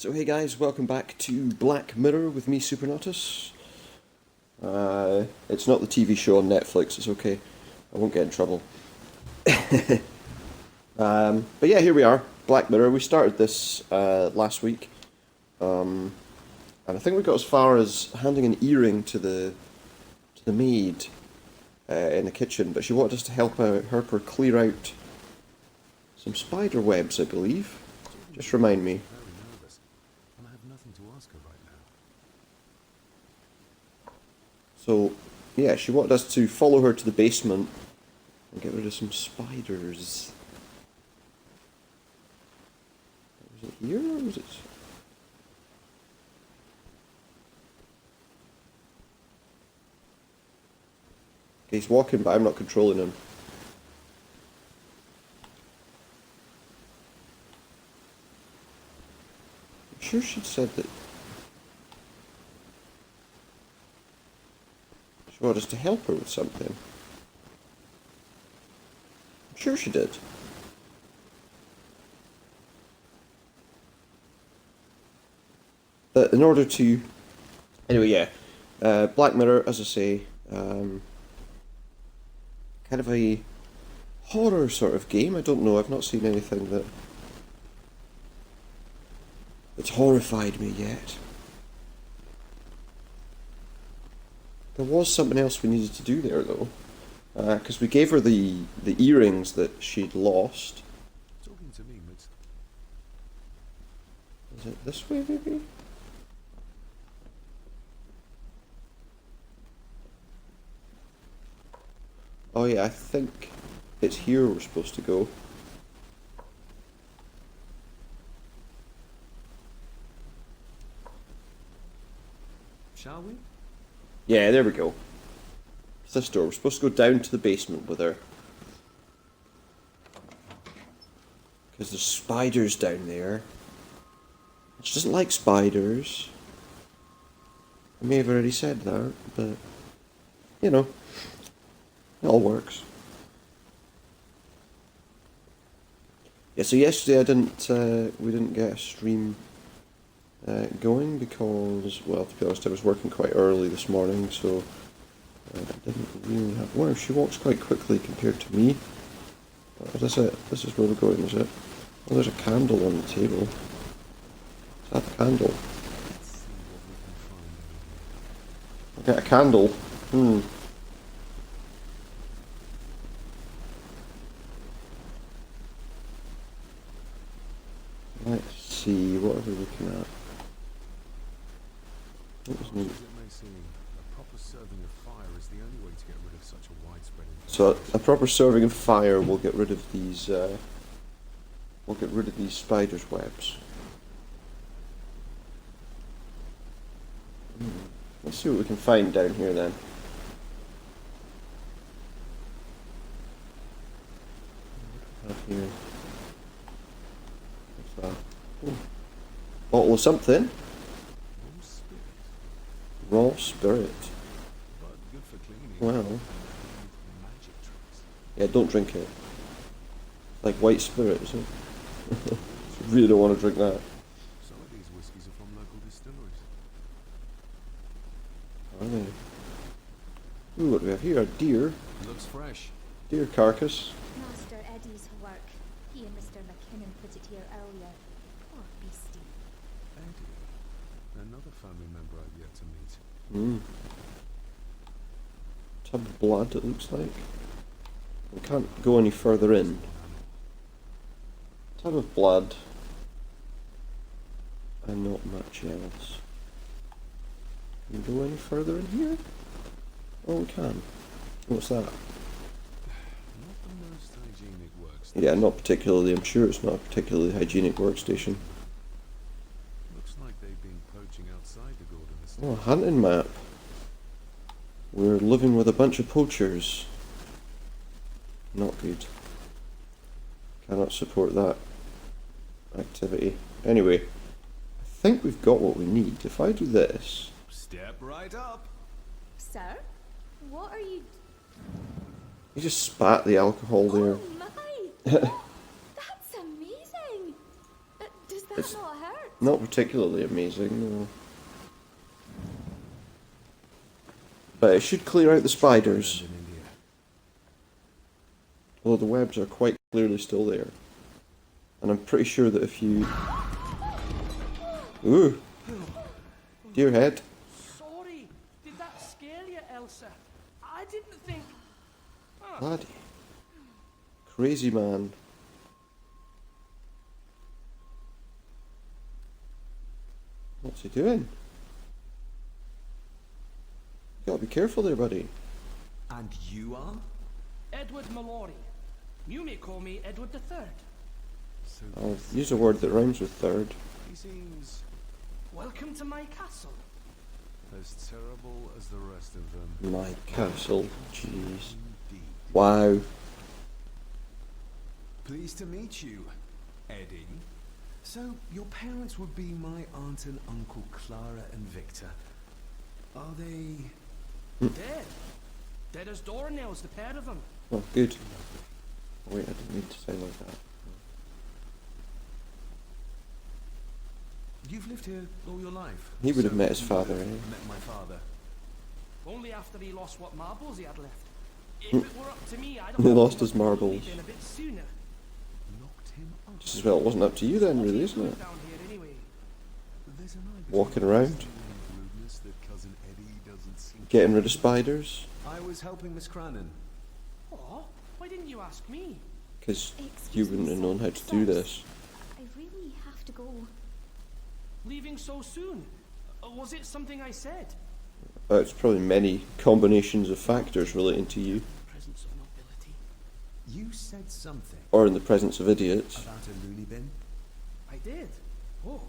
So hey guys, welcome back to Black Mirror with me, Supernatus. It's not the TV show on Netflix, it's okay. I won't get in trouble. But yeah, here we are, Black Mirror. We started this last week, and I think we got as far as handing an earring to the maid in the kitchen, but she wanted us to help her clear out some spider webs, I believe. Just remind me. Very nervous, and I have nothing to ask her right now. So, yeah, she wanted us to follow her to the basement and get rid of some spiders. Was it here or was it? Okay, he's walking, but I'm not controlling him. I'm sure she'd said that she wanted us to help her with something. I'm sure she did. But in order to... Anyway, yeah. Black Mirror, as I say, kind of a horror sort of game. I don't know, I've not seen anything that's horrified me yet. There was something else we needed to do there though. Because we gave her the earrings that she'd lost. Talking to me, Mitz. Is it this way maybe? Oh yeah, I think it's here we're supposed to go. Shall we? Yeah, there we go. It's this door. We're supposed to go down to the basement with her. Because there's spiders down there. She doesn't like spiders. I may have already said that, but you know, it all works. Yeah, so yesterday we didn't get a stream going because, well, to be honest, I was working quite early this morning, so I didn't really have... Wow, she walks quite quickly compared to me. Is this it? This is where we're going, is it? Oh, there's a candle on the table. Is that the candle? Let's see what we can find over here. I'll get a candle. Let's see, what are we looking at? What was Harsh new? as it may seem, a proper serving of fire is the only way to get rid of such a widespread infection. So a proper serving of fire will get rid of these. Will get rid of these spiders' webs. Let's see what we can find down here then. What do we have here? What's that? Ooh. Bottle of something. Raw spirit, Raw spirit. but good for cleaning. Well. And magic tricks. Yeah, don't drink it. Like white spirit, is it? You really don't want to drink that. Some of these whiskies are from local distilleries. Are they? Ooh, what do we have here? A deer. Looks fresh. Deer carcass. Master Eddie's work. He and Mr. McKinnon put it here earlier. Poor beastie. Eddie, another family member I've yet to meet. Tub of blood, it looks like. We can't go any further in. Tub of blood. And not much else. Can we go any further in here? Oh, we can. What's that? Not the most hygienic workstation. Yeah, not particularly. I'm sure it's not a particularly hygienic workstation. Looks like they've been poaching outside the Gordon estate. Oh, a hunting map. We're living with a bunch of poachers. Not good. Cannot support that activity. Anyway, I think we've got what we need. If I do this... Step right up. Sir? What are you... You just spat the alcohol there. Oh my! That's amazing! Does that It's- not hurt? Not particularly amazing, no. But it should clear out the spiders. In India. Although the webs are quite clearly still there. And I'm pretty sure that if you... Ooh! Dear head. Sorry, did that scare you, Elsa? I didn't think. Bloody. Crazy man. What's he doing? You gotta be careful there, buddy. And you are? Edward Mallory. You may call me Edward III. So I'll use a word that rhymes with third. he seems Welcome to my castle. as terrible as the rest of them. My castle. Jeez. Indeed. Wow. Pleased to meet you, Eddie. So, your parents would be my aunt and uncle Clara and Victor. Are they... Dead. Dead as doornails, the pair of them. Oh, good. Oh, wait, I didn't mean to say like that. You've lived here all your life? He would have So met his you father, would have eh? Met my father. Only after he lost what marbles he had left. If Hmm. it were up to me, I'd He have lost his probably marbles. been a bit sooner. Knocked him up. Just as well it wasn't up to you then, What are really, you isn't doing it? down here anyway? There's an eye Walking between around. the rudeness that cousin Eddie doesn't seem to Getting rid of spiders. I was helping Miss Cranon. Oh, why didn't you ask me? Because you Excuse me, wouldn't have known how to sirs. do this. I really have to go. Leaving so soon? Was it something I said? It's probably many combinations of factors relating to you. Presence of nobility. You said something Or in the presence of idiots. about a loony bin. I did. Oh.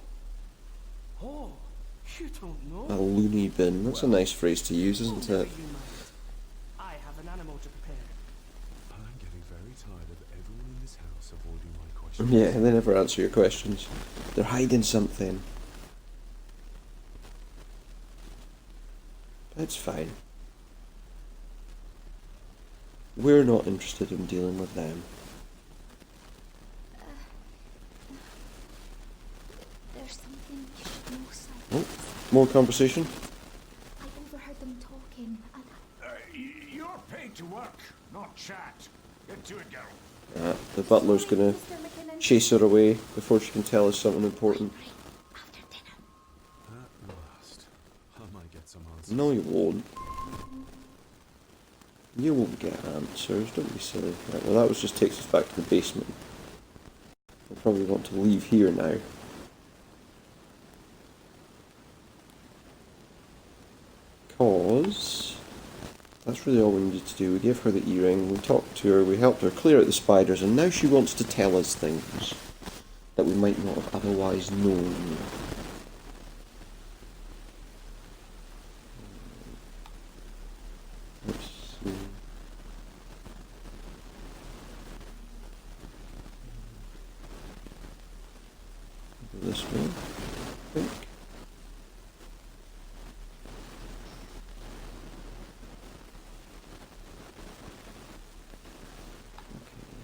Oh. You don't know. A loony bin. That's a nice phrase to use, Oh, isn't never it? you mind. I have an animal to prepare. I'm getting very tired of everyone in this house avoiding my questions. Yeah, they never answer your questions. They're hiding something. It's fine. We're not interested in dealing with them. There's something you should know, sir. Oh, more conversation? I overheard them talking, and You're paid to work, not chat. Get to it, girl. The butler's gonna Mr. McKinnon. chase her away before she can tell us something important. Right, after dinner. At last. I might get some answers. No, you won't. You won't get answers, don't be silly. Right, well, that was just takes us back to the basement. We'll probably want to leave here now. Because that's really all we needed to do. We gave her the earring, we talked to her, we helped her clear out the spiders, and now she wants to tell us things that we might not have otherwise known. Let's see. Go this way, I think.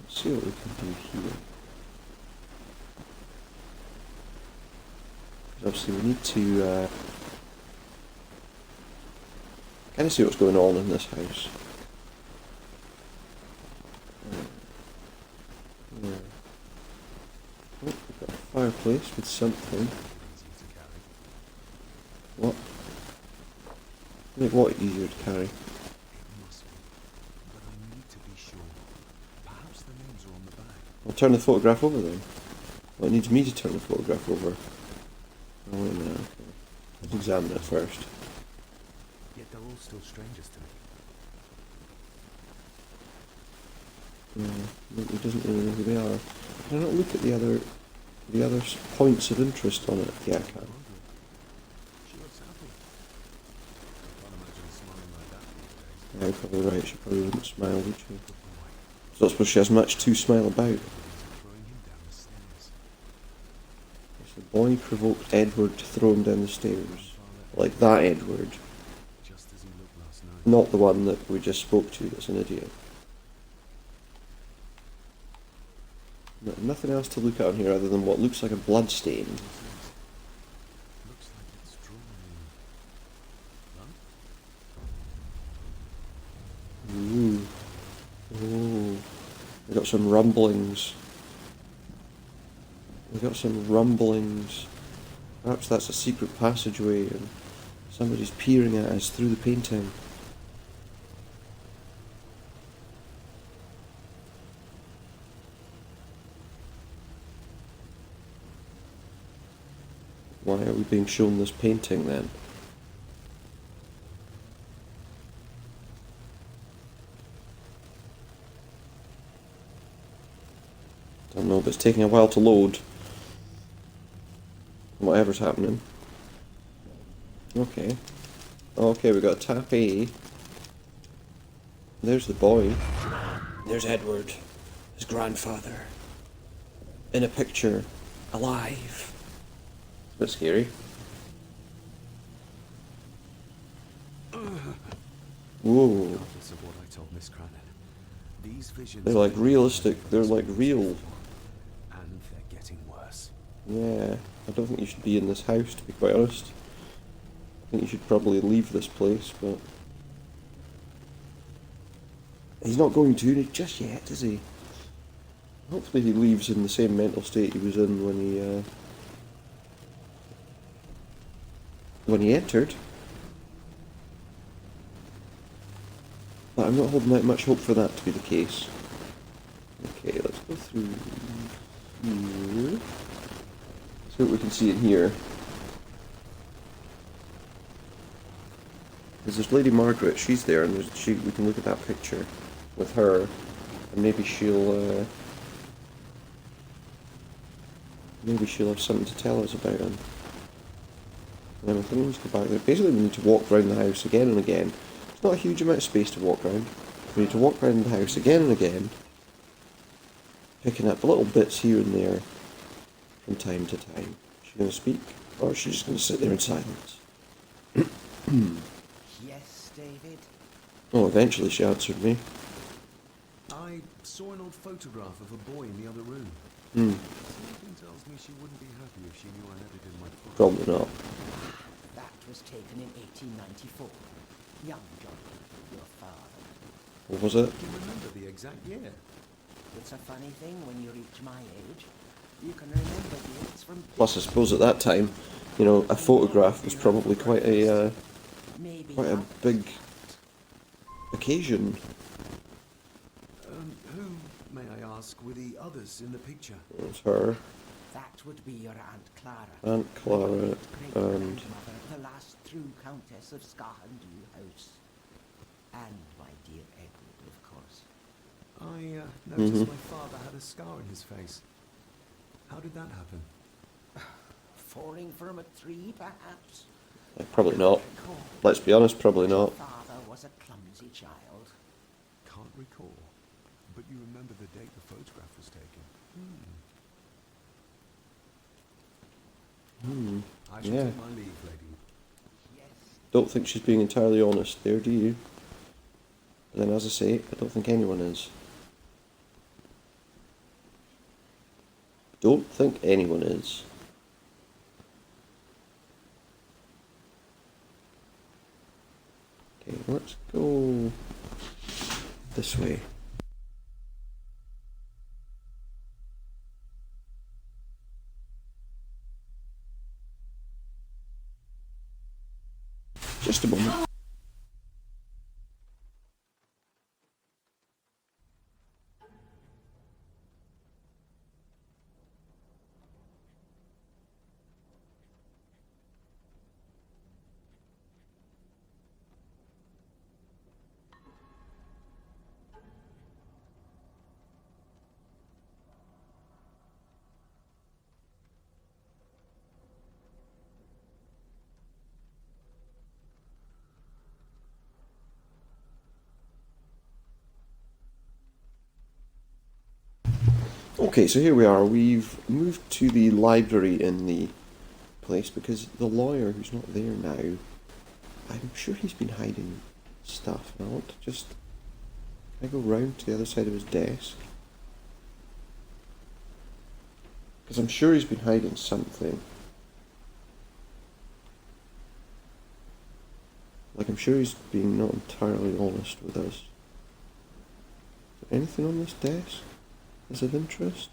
Let's see what we can do here. 'Cause obviously we need to kind of see what's going on in this house. Yeah. Oh, we've got a fireplace with something. Easy to carry. What? Make what easier to carry? It must be. But I need to be sure. Perhaps the names are on the bag. I'll turn the photograph over then. Well, it needs me to turn the photograph over. Oh, wait a minute, okay. Let's examine it first. Yet they're all still strangers to me. It doesn't really know who they are. Can I not look at the other points of interest on it? Yeah, I can. Margaret. She looks happy. Can't imagine her smiling like that these days. Yeah, you're probably right. She probably wouldn't smile, would she? Good boy. So I suppose she has much to smile about. Throwing him down the stairs. Yes, the boy provoked Edward to throw him down the stairs. Like that Edward. Just as he looked last night. Not the one that we just spoke to that's an idiot. No, nothing else to look at on here other than what looks like a blood stain. got some rumblings. We got some rumblings. Perhaps that's a secret passageway and somebody's peering at us through the painting. Why are we being shown this painting then? Don't know, but it's taking a while to load. Whatever's happening. Okay. Okay, we got tap A. There's the boy. There's Edward, his grandfather. In a picture, alive. It's a bit scary. Whoa. Regardless of what I told Miss Crannan, these visions They're like realistic, they're like real. and they're getting worse. Yeah, I don't think you should be in this house, to be quite honest. I think you should probably leave this place, but... He's not going to just yet, is he? Hopefully he leaves in the same mental state he was in when he entered. But I'm not holding out much hope for that to be the case. Okay, let's go through here. See what we can see in here. Because there's Lady Margaret, she's there, and we can look at that picture with her, and maybe she'll have something to tell us about him. And then I think we need to go back there. Basically, we need to walk around the house again and again. It's not a huge amount of space to walk around. We need to walk around the house again and again, picking up little bits here and there from time to time. Is she going to speak, or is she just going to sit there in silence? Yes, David? Oh, eventually she answered me. I saw an old photograph of a boy in the other room. Something tells me she wouldn't be happy if she knew I edited my book. Probably not. That was taken in 1894. Young John, your father. What was it? Do you remember the exact year? It's a funny thing when you reach my age. You can remember dates from... Plus, I suppose at that time, you know, a photograph was probably quite a maybe quite a not. big occasion. Who, may I ask, were the others in the picture? It was her, That would be your Aunt Clara. Aunt Clara, and Great-grandmother, the last true Countess of Scahandu House. And my dear Edward, of course. I noticed my father had a scar in his face. How did that happen? Falling from a tree, perhaps? probably not. Recall. Let's be honest, probably Your not. father was a clumsy child. Can't recall. But you remember the date the photograph was taken? I shall Yeah. take my leave, lady. Yes. Don't think she's being entirely honest there, do you? But then, as I say, I don't think anyone is. Don't think anyone is. Okay, let's go this way. Just a moment. Okay, so here we are. We've moved to the library in the place because the lawyer, who's not there now, I'm sure he's been hiding stuff. And I want to just... Can I go round to the other side of his desk? Because I'm sure he's been hiding something. Like, I'm sure he's being not entirely honest with us. Is there anything on this desk? is of interest.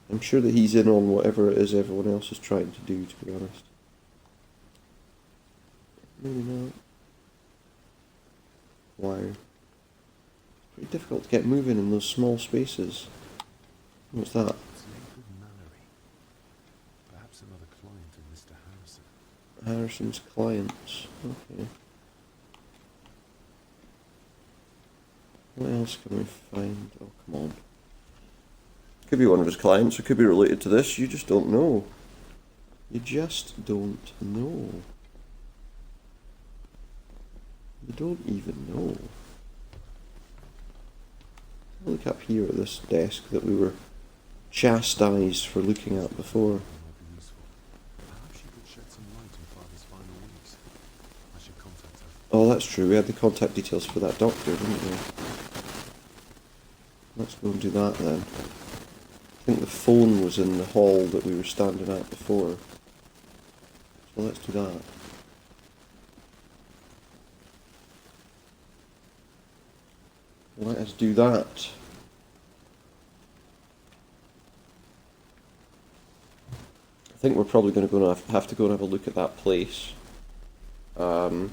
I'm sure that he's in on whatever it is everyone else is trying to do, to be honest. Maybe not. Wow. It's pretty difficult to get moving in those small spaces. What's that? It's labelled Mallory. Perhaps another client of Mr. Harrison. Harrison's clients. Okay. What else can we find? Oh, come on. Could be one of his clients, or could be related to this. You just don't know. You just don't know. You don't even know. Look up here at this desk that we were chastised for looking at before. Might be useful. Perhaps she could shed some light on Father's final weeks. I should contact her. Oh, that's true. We had the contact details for that doctor, didn't we? Let's go and do that then. I think the phone was in the hall that we were standing at before. So let's do that. Let us do that. I think we're probably going to have to go and have a look at that place. That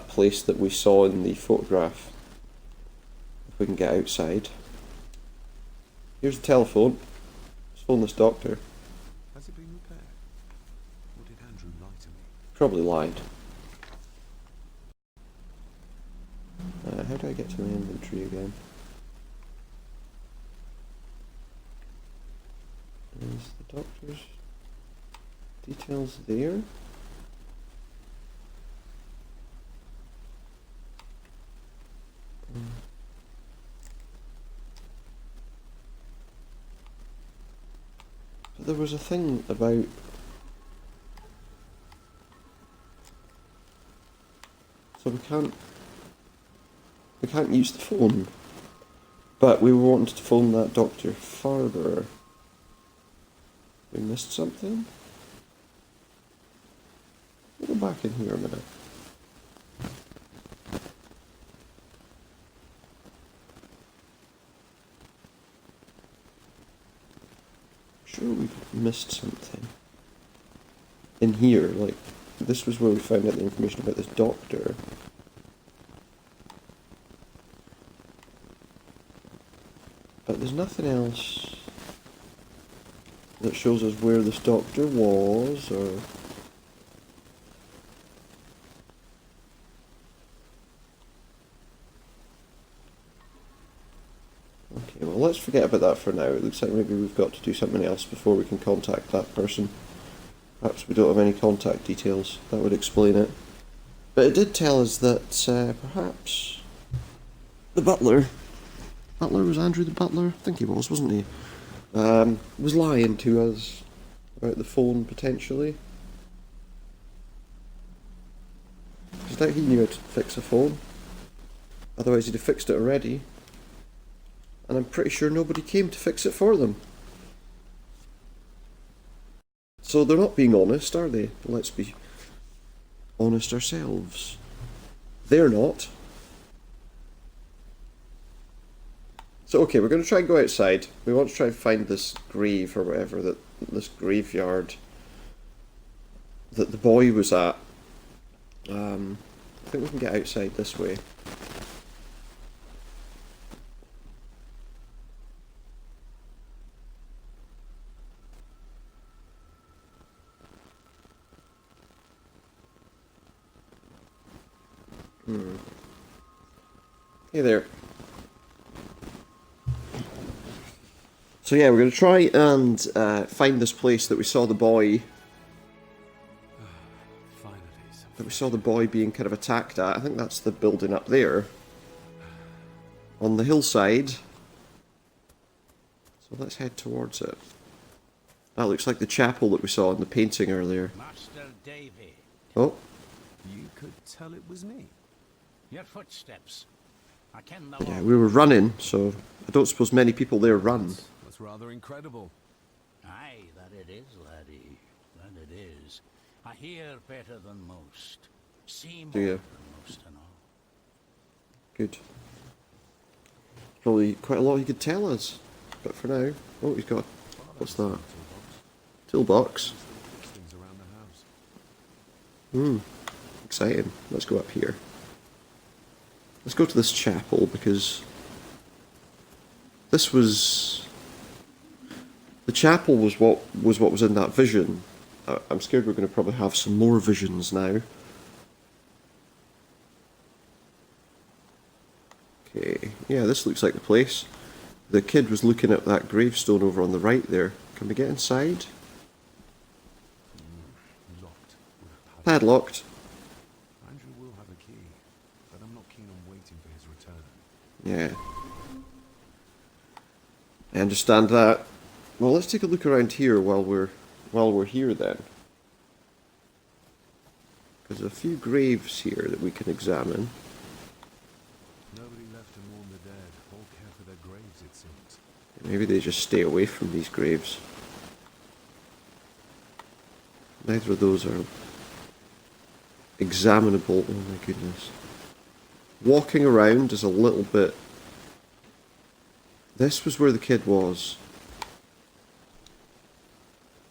place that we saw in the photograph. If we can get outside. Here's the telephone. Let's phone this doctor. Has it been repaired? Or did Andrew lie to me? Probably lied. How do I get to my inventory again? Is the doctor's details there? But there was a thing about so we can't use the phone, but we wanted to phone that doctor further. We missed something? We'll go back in here a minute. Sure we missed something. In here, like, this was where we found out the information about this doctor. But there's nothing else that shows us where this doctor was, or... Okay, well let's forget about that for now. It looks like maybe we've got to do something else before we can contact that person. Perhaps we don't have any contact details. That would explain it. But it did tell us that perhaps the butler was Andrew the butler? I think he was, wasn't he? Was lying to us about the phone, potentially. I doubt he knew how to fix a phone. Otherwise he'd have fixed it already. And I'm pretty sure nobody came to fix it for them. So they're not being honest, are they? Let's be honest ourselves. They're not. So okay, we're going to try and go outside. We want to try and find this grave or whatever, this graveyard that the boy was at. I think we can get outside this way. Hey there. So yeah, we're going to try and find this place that we saw the boy... Finally, that we saw the boy being kind of attacked at. I think that's the building up there. On the hillside. So let's head towards it. That looks like the chapel that we saw in the painting earlier. Master Davy, Oh, You could tell it was me. your footsteps. I ken the yeah, walk. we were running, so I don't suppose many people there run. That's rather incredible. Aye, that it is, laddie. That it is. I hear better than most. See more Do you? than most and all. Good. Probably quite a lot he could tell us, but for now, oh, he's got. What's that? Toolbox. Fix things around the house. Exciting. Let's go up here. Let's go to this chapel because this was the chapel was what was in that vision. I'm scared we're going to probably have some more visions now. Okay, yeah, this looks like the place. The kid was looking at that gravestone over on the right there. Can we get inside? Locked with a padlock. Padlocked. Andrew will have a key, but I'm not keen on waiting for his return. Yeah. I understand that. Well, let's take a look around here while we're here then. There's a few graves here that we can examine. Nobody left to mourn the dead or care for their graves, it seems. Maybe they just stay away from these graves. Neither of those are examinable. Oh my goodness. Walking around is a little bit... This was where the kid was.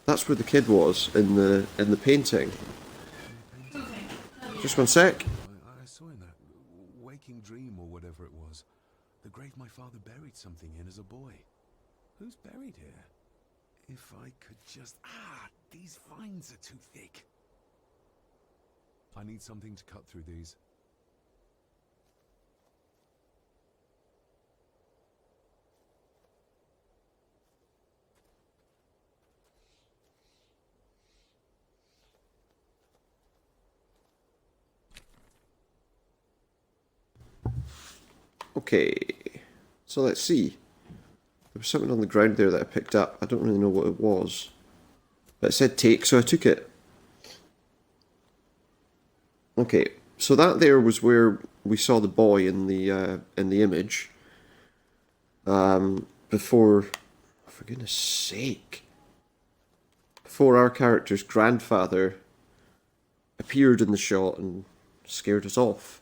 That's where the kid was in the painting. Just one sec. I saw in that waking dream or whatever it was, the grave my father buried something in as a boy. Who's buried here? If I could just... these vines are too thick. I need something to cut through these. Okay, so let's see. There was something on the ground there that I picked up. I don't really know what it was. But it said take, so I took it. Okay, so that there was where we saw the boy in the image. Before, for goodness sake, before our character's grandfather appeared in the shot and scared us off.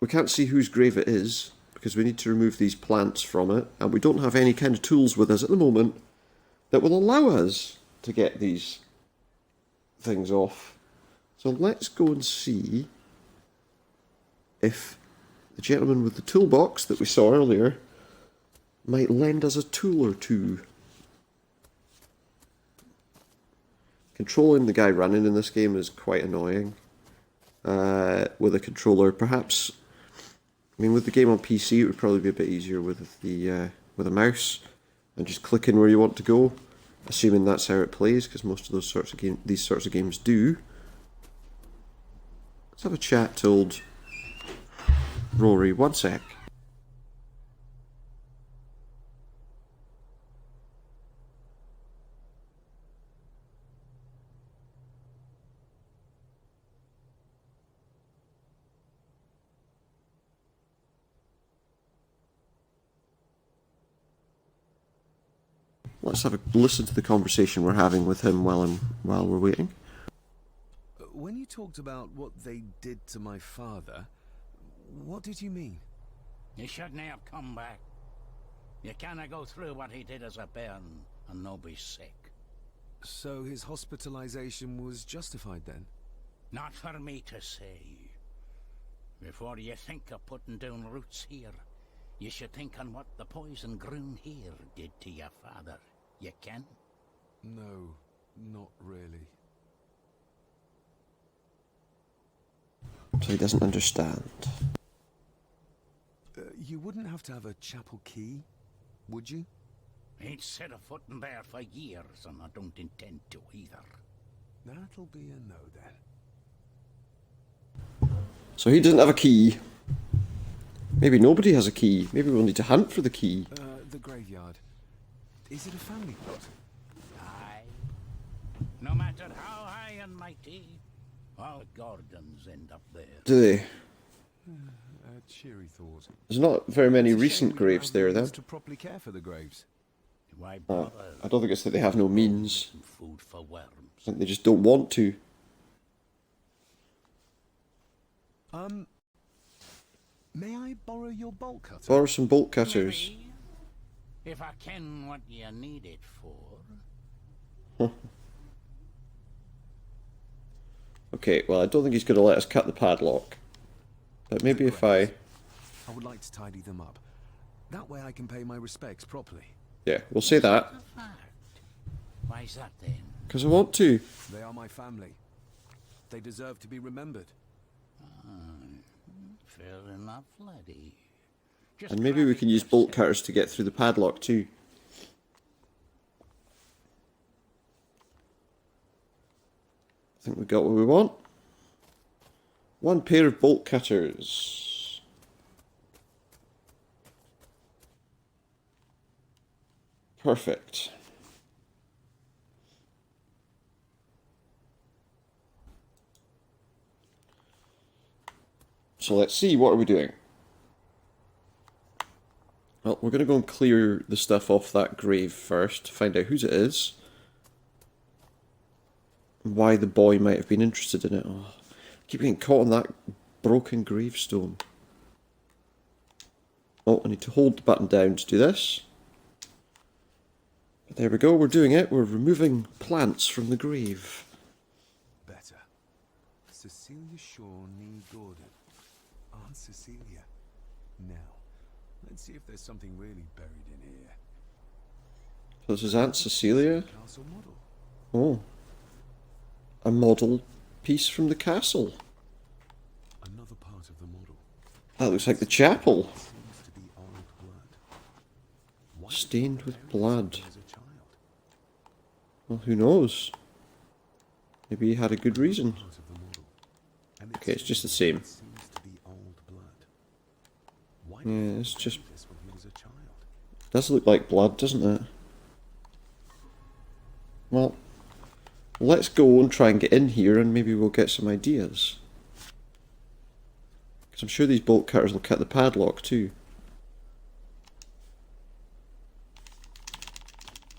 We can't see whose grave it is, because we need to remove these plants from it, and we don't have any kind of tools with us at the moment that will allow us to get these things off. So let's go and see if the gentleman with the toolbox that we saw earlier might lend us a tool or two. Controlling the guy running in this game is quite annoying. With a controller, perhaps... I mean, with the game on PC, it would probably be a bit easier with a mouse and just clicking where you want to go, assuming that's how it plays, because most of these sorts of games do. Let's have a chat to old Rory. One sec. Let's have a listen to the conversation we're having with him while we're waiting. When you talked about what they did to my father, what did you mean? You shouldn't have come back. You cannot go through what he did as a bairn and no be sick. So his hospitalization was justified then? Not for me to say. Before you think of putting down roots here, you should think on what the poison grown here did to your father. You can? No, not really. So he doesn't understand. You wouldn't have to have a chapel key, would you? Ain't set a foot in there for years, and I don't intend to either. That'll be a no then. So he doesn't have a key. Maybe nobody has a key. Maybe we'll need to hunt for the key. The graveyard. Is it a family plot? Aye. No matter how high and mighty, all Gordons end up there. Do they? A cheery thought. There's not very many It's a recent shame we don't graves have there, means then. to properly care for the graves. Why bother? I don't think it's that they have no means. Some food for worms. I think they just don't want to. May I borrow your bolt cutter? Borrow some bolt cutters. Maybe, if I ken what you need it for. Okay, well, I don't think he's going to let us cut the padlock. But maybe if I... I would like to tidy them up. That way I can pay my respects properly. Yeah, we'll say that. A fact. Why's that then? Because I want to. They are my family. They deserve to be remembered. Fair enough, laddie. Just And maybe we grab can it use bolt yourself. cutters to get through the padlock too. I think we got what we want. One pair of bolt cutters. Perfect. So let's see, what are we doing? Well, we're going to go and clear the stuff off that grave first to find out whose it is. And why the boy might have been interested in it. Oh, I keep getting caught on that broken gravestone. Oh, I need to hold the button down to do this. But there we go, we're doing it. We're removing plants from the grave. Better. Cecilia Shaw Nee Gordon. Aunt Cecilia. Now, let's see if there's something really buried in here. So this is Aunt Cecilia. Castle model. Oh. A model piece from the castle. Another part of the model. That looks like the chapel. Seems to be old blood. Why Stained did with Mary blood. something as a child? Well, who knows? Maybe he had a good reason. Part of the model. And Okay, it's just the seems- same. it seems to be old blood. Why Yeah, did it's he just- do this when he was a child? Does look like blood, doesn't it? Well, let's go and try and get in here and maybe we'll get some ideas. Because I'm sure these bolt cutters will cut the padlock too.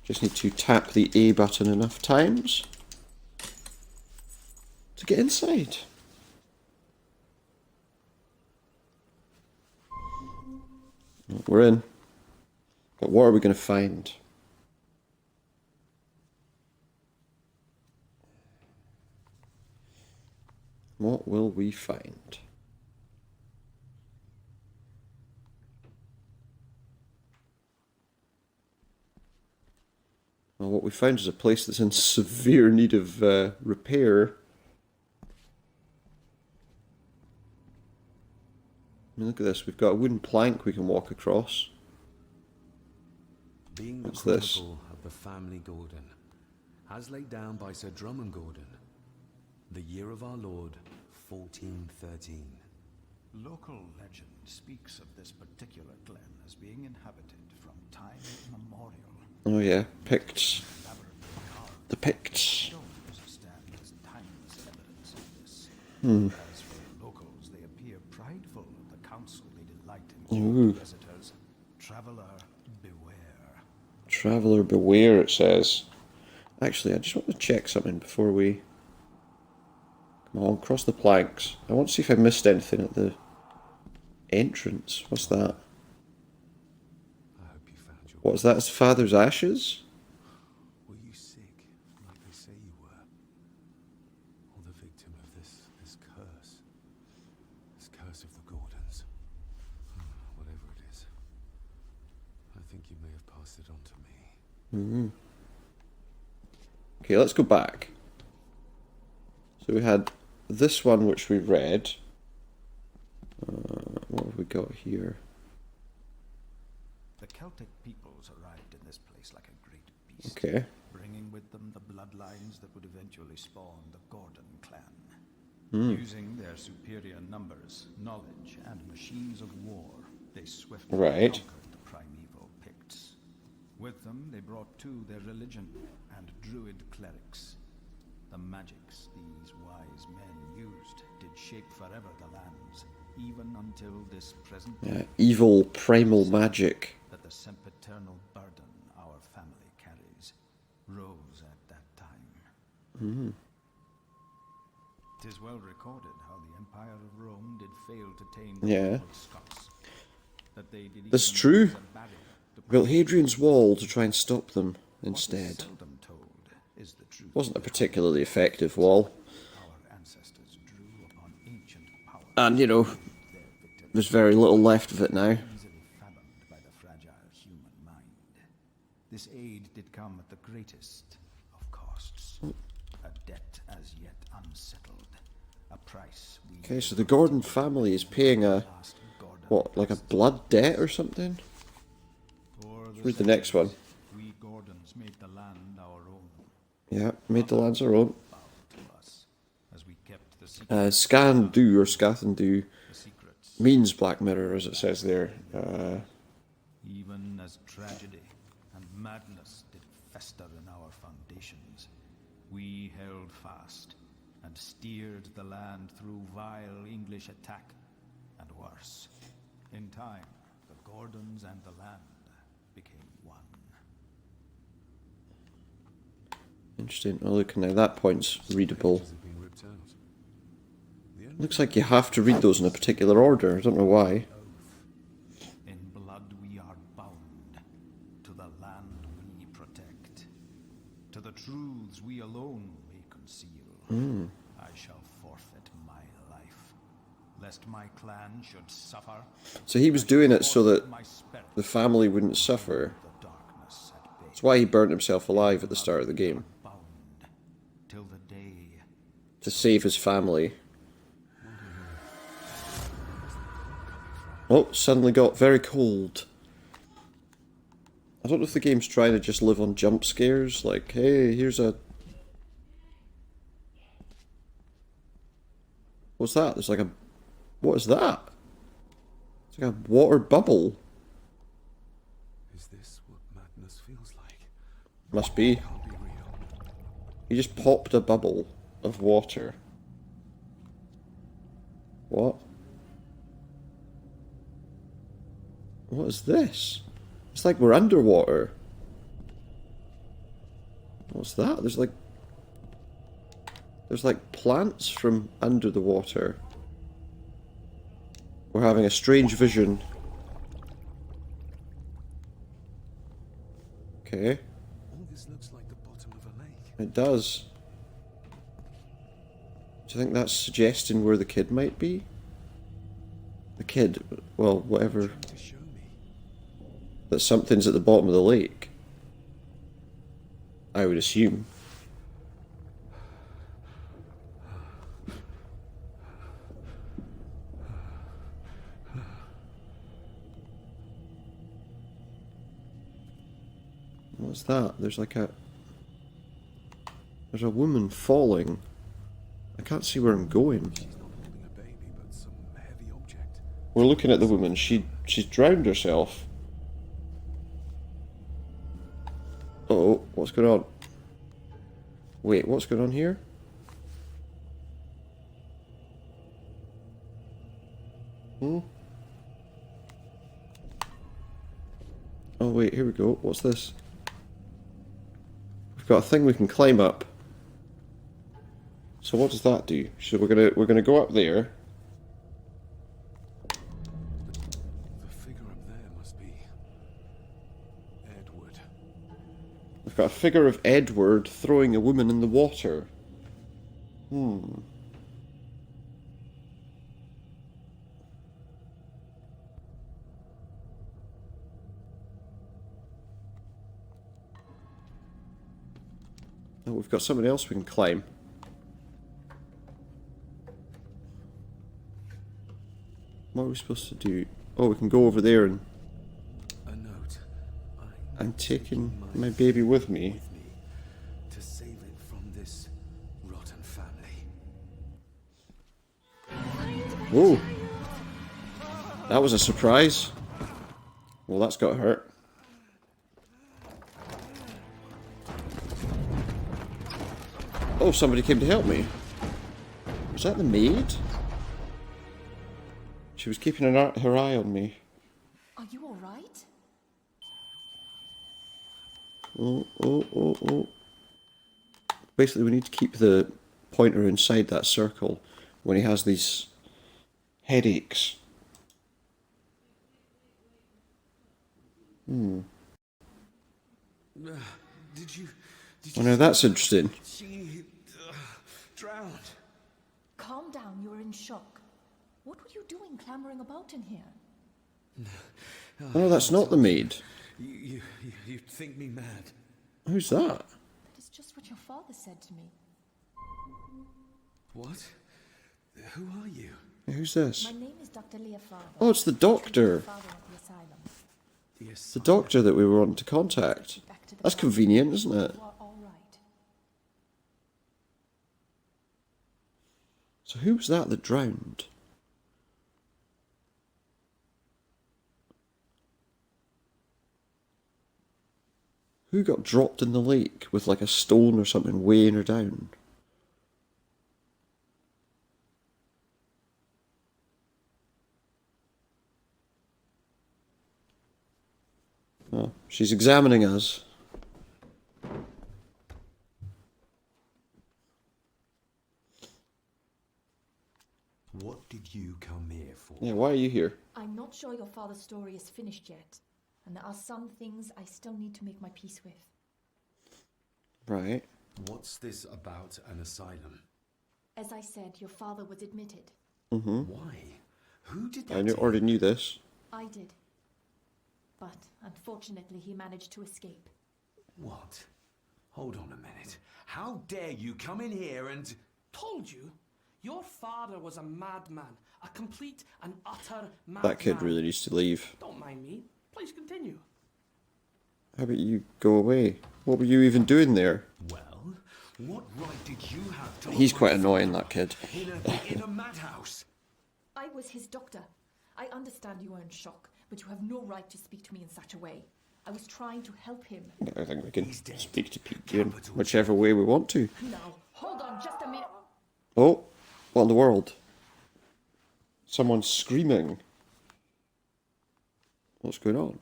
Just need to tap the A button enough times to get inside. We're in. But what are we going to find? What will we find? Well, what we found is a place that's in severe need of repair. I mean, look at this. We've got a wooden plank we can walk across. Being the What's this? chronicle of the family Gordon, as laid down by Sir Drummond Gordon, the year of our Lord, 1413. Local legend speaks of this particular glen as being inhabited from time immemorial. Oh yeah, Picts. Elaborately carved The Picts. stones stand as timeless evidence of this. As for locals, they appear prideful of the counsel they delight in Ooh. giving visitors. Traveler, beware. Traveller beware, it says. Actually, I just want to check something before we... Come on, cross the planks. I want to see if I missed anything at the entrance. What's that? I hope you found your... What's that? His father's ashes? Were you sick, like they say you were? Or the victim of this curse? This curse of the Gordons? Whatever it is. I think you may have passed it on to me. Okay, let's go back. So we had this one which we read. What have we got here? The Celtic peoples arrived in this place like a great beast, Okay. bringing with them the bloodlines that would eventually spawn the Gordon clan. Using their superior numbers, knowledge, and machines of war, they swiftly Right. conquered the primeval Picts. With them, they brought too their religion and druid clerics. The magics these wise men used did shape forever the lands, even until this present Yeah, evil primal magic. that the sempiternal burden our family carries rose at that time. 'Tis well recorded how the Empire of Rome did fail to tame Yeah. the Scots. That they did That's even true. raise a barrier to Built Hadrian's Wall to try and stop them instead. What is seldom told is the truth. Wasn't a particularly effective wall. Our ancestors drew upon ancient power. And, you know, there's very little left of it now. Easily fathomed by the fragile human mind. This aid did come at the greatest of costs. A debt as yet unsettled. A price we Okay, so the Gordon family is paying a, last Gordon what, like a blood debt or something? For Read the next one. we Gordons made the land our own. Yeah, made the lands our own. Bowed to us as we kept the secret, Scandu or Scathandu the secrets. means Black Mirror, as it says there. Even as tragedy and madness did fester in our foundations, we held fast and steered the land through vile English attack and worse. In time, the Gordons and the land became one. Interesting. Oh, look, now that point's readable. Pages have been ripped out. The only Looks like you have to read those in a particular order. I don't know why. In blood we are bound to the land we protect, to the truths we alone may conceal. I shall forfeit my life, lest my clan should suffer. So he was doing it so that My spirit, the family wouldn't suffer. the darkness at bay, That's why he burnt himself alive at the start of the game. bound till the day. To save his family. Oh, suddenly got very cold. I don't know if the game's trying to just live on jump scares. Like, hey, here's a... What's that? There's like a... What is that? It's like a water bubble. Is this what madness feels like? Must be. Can't be real. He just popped a bubble of water. What? What is this? It's like we're underwater. What's that? There's like plants from under the water. We're having a strange vision. Okay. All this looks like the bottom of a lake. It does. Do you think that's suggesting where the kid might be? The kid, well, whatever. Trying to show me. That something's at the bottom of the lake. I would assume. What's that? There's a woman falling. I can't see where I'm going. She's not holding a baby, but some heavy object. We're looking at the woman. She's drowned herself. Oh, what's going on? Wait, what's going on here? Hmm? Oh wait, here we go. What's this? We've got a thing we can climb up. So what does that do? So we're gonna go up there. The figure up there must be Edward. We've got a figure of Edward throwing a woman in the water. Hmm. Oh, we've got something else we can climb. What are we supposed to do? Oh, we can go over there and... A note. I'm taking my baby with me. With me to save it from this rotten family. Whoa! That was a surprise. Well, that's got hurt. Oh, somebody came to help me. Was that the maid? She was keeping her eye on me. Are you all right? Oh. Basically, we need to keep the pointer inside that circle when he has these headaches. Did you Oh, now that's interesting. she drowned? Calm down, you're in shock. What were you doing clambering about in here? Oh, that's not the maid. You think me mad? Who's that? That is just what your father said to me. What? Who are you? Who's this? My name is Dr. Leah Father. Oh, it's the doctor. Father of the asylum. Yes. The doctor that we were wanting to contact. Back to the That's farm. convenient, isn't it? You are all right. So who was that drowned? Who got dropped in the lake with like a stone or something weighing her down? Oh, she's examining us. What did you come here for? Yeah, why are you here? I'm not sure your father's story is finished yet, and there are some things I still need to make my peace with. Right. What's this about an asylum? As I said, your father was admitted. Mm-hmm. Why? Who did that? I to already him? knew this. I did. But unfortunately, he managed to escape. What? Hold on a minute. How dare you come in here and... Told you, your father was a madman, a complete and utter madman. That kid really needs to leave. Don't mind me. Please continue. How about you go away? What were you even doing there? Well, what right did you have to... He's hold quite my annoying, father that kid. in a madhouse? I was his doctor. I understand you are in shock, but you have no right to speak to me in such a way. I was trying to help him. I think we can He's dead. speak to Pete in Capital whichever way we want to. Now, hold on just a minute. Oh, what in the world? Someone's screaming. What's going on?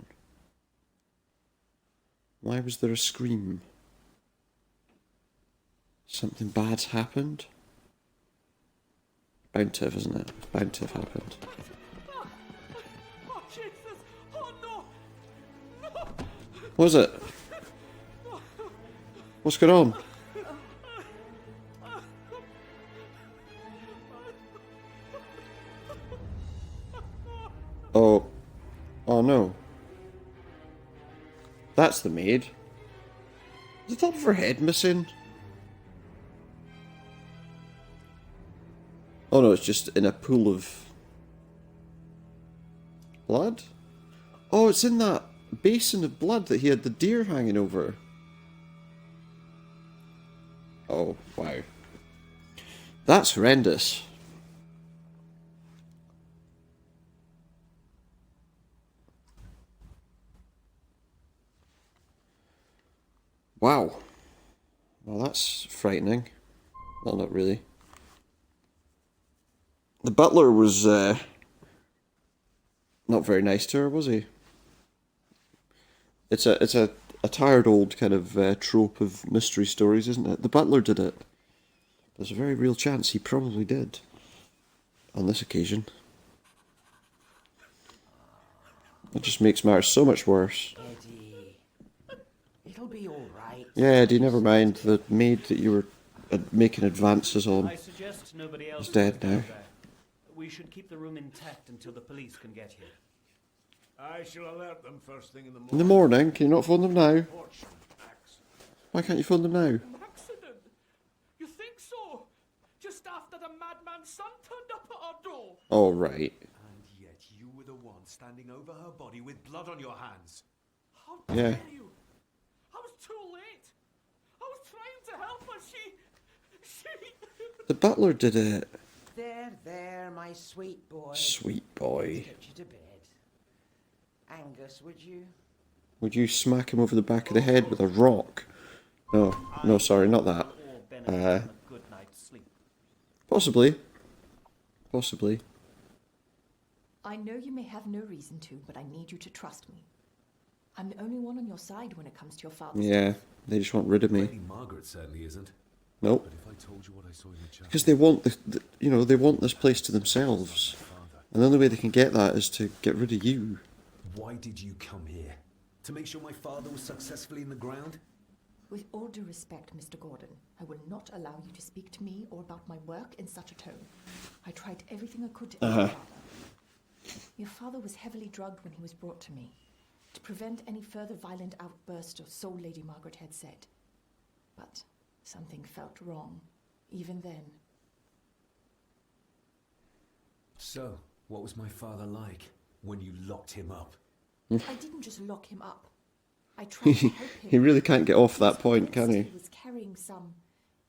Why was there a scream? Something bad's happened? Bound to have, isn't it? Bound to have happened. Oh, Jesus! Oh, no! No! What is it? What's going on? Oh. Oh no. That's the maid. Is the top of her head missing? Oh no, it's just in a pool of blood? Oh, it's in that basin of blood that he had the deer hanging over. Oh, wow. That's horrendous. Wow. Well, that's frightening. Well, not really. The butler was not very nice to her, was he? It's a tired old kind of trope of mystery stories, isn't it? The butler did it. There's a very real chance he probably did. On this occasion. It just makes matters so much worse. Eddie, it'll be all right. Yeah, Eddie, never mind. The maid that you were making advances on I suggest nobody else is dead goes now. down there. We should keep the room intact until the police can get here. I shall alert them first thing in the morning. In the morning, can you not phone them now? Why can't you phone them now? An accident? You think so? Just after the madman's son turned up at our door. Oh, right. And yet you were the one standing over her body with blood on your hands. How Yeah. dare you? I was too late. I was trying to help her. She... The butler did it. There, my sweet boy. Sweet boy. Get you to bed. Angus, would you? Would you smack him over the back of the head with a rock? No, no, sorry, not that. Or benefit from a good night's sleep. Possibly. Possibly. I know you may have no reason to, but I need you to trust me. I'm the only one on your side when it comes to your father's Yeah, death. they just want rid of me. Lady Margaret certainly isn't. Nope. But if I told you what I saw in the chapel... Because they want they want this place to themselves. And the only way they can get that is to get rid of you. Why did you come here? To make sure my father was successfully in the ground? With all due respect, Mr. Gordon, I will not allow you to speak to me or about my work in such a tone. I tried everything I could to help your father. Your father was heavily drugged when he was brought to me, to prevent any further violent outburst, or so Lady Margaret had said. But something felt wrong, even then. So, what was my father like when you locked him up? I didn't just lock him up. I tried to help him. He really can't get off that point, can he? He was carrying some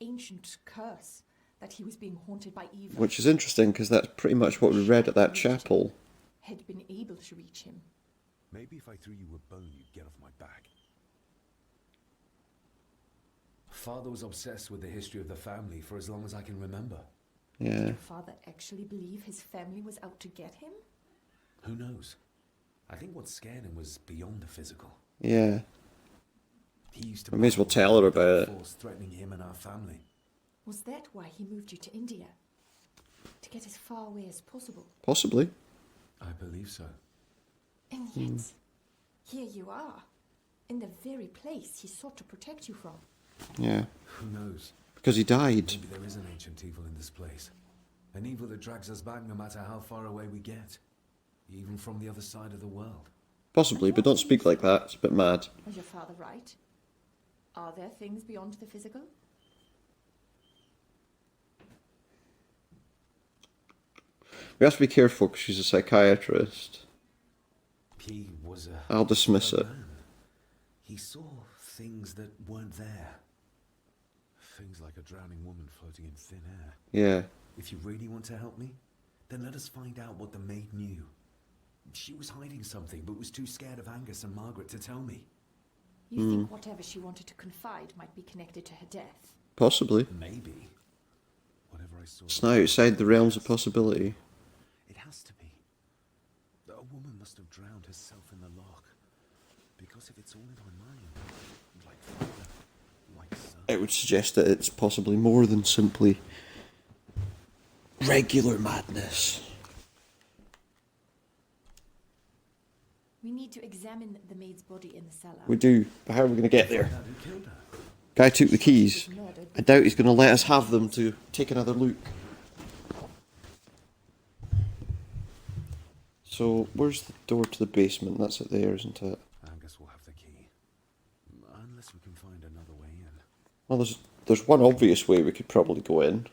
ancient curse, that he was being haunted by evil. Which is interesting, because that's pretty much what we read at that chapel. Had been able to reach him. Maybe if I threw you a bone, you'd get off my back. Father was obsessed with the history of the family for as long as I can remember. Yeah. Did your father actually believe his family was out to get him? Who knows? I think what scared him was beyond the physical. Yeah. He used to... I may as well tell her about it. ...force threatening him and our family. Was that why he moved you to India? To get as far away as possible? Possibly. I believe so. And yet, here you are, in the very place he sought to protect you from. Yeah. Who knows? Because he died. Maybe there is an ancient evil in this place. An evil that drags us back no matter how far away we get. Even from the other side of the world. Possibly, but don't speak like that. It's a bit mad. Was your father right? Are there things beyond the physical? We have to be careful because she's a psychiatrist. He was a... I'll dismiss it. man. He saw things that weren't there. Things like a drowning woman floating in thin air. Yeah. If you really want to help me, then let us find out what the maid knew. She was hiding something, but was too scared of Angus and Margaret to tell me. You think whatever she wanted to confide might be connected to her death? Possibly. Maybe. Whatever I saw... It's now outside the realms of possibility. It has to be. A woman must have drowned herself in the loch. Because if it's all in her mind, like father, like son... It would suggest that it's possibly more than simply regular madness. We need to examine the maid's body in the cellar. We do, but how are we going to get there? Who killed her? Guy took the keys. I doubt he's going to let us have them to take another look. So, where's the door to the basement? That's it there, isn't it? Angus will have the key. Unless we can find another way in. Well, there's one obvious way we could probably go in.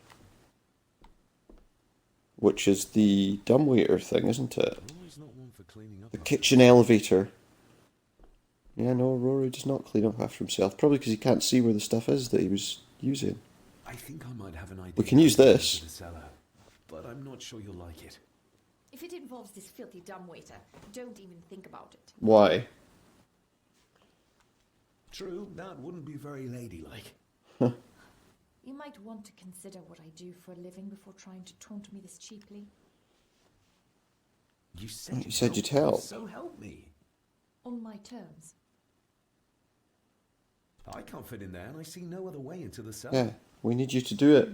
Which is the dumbwaiter thing, isn't it? Rory's not one for cleaning up. The kitchen elevator. Yeah, no, Rory does not clean up after himself. Probably because he can't see where the stuff is that he was using. I think I might have an idea. We can use this. The cellar, but I'm not sure you'll like it. If it involves this filthy dumbwaiter, don't even think about it. Why? True, that wouldn't be very ladylike. You might want to consider what I do for a living before trying to taunt me this cheaply. You said you'd help. So help me. On my terms. I can't fit in there, and I see no other way into the cellar. Yeah, we need you to do it.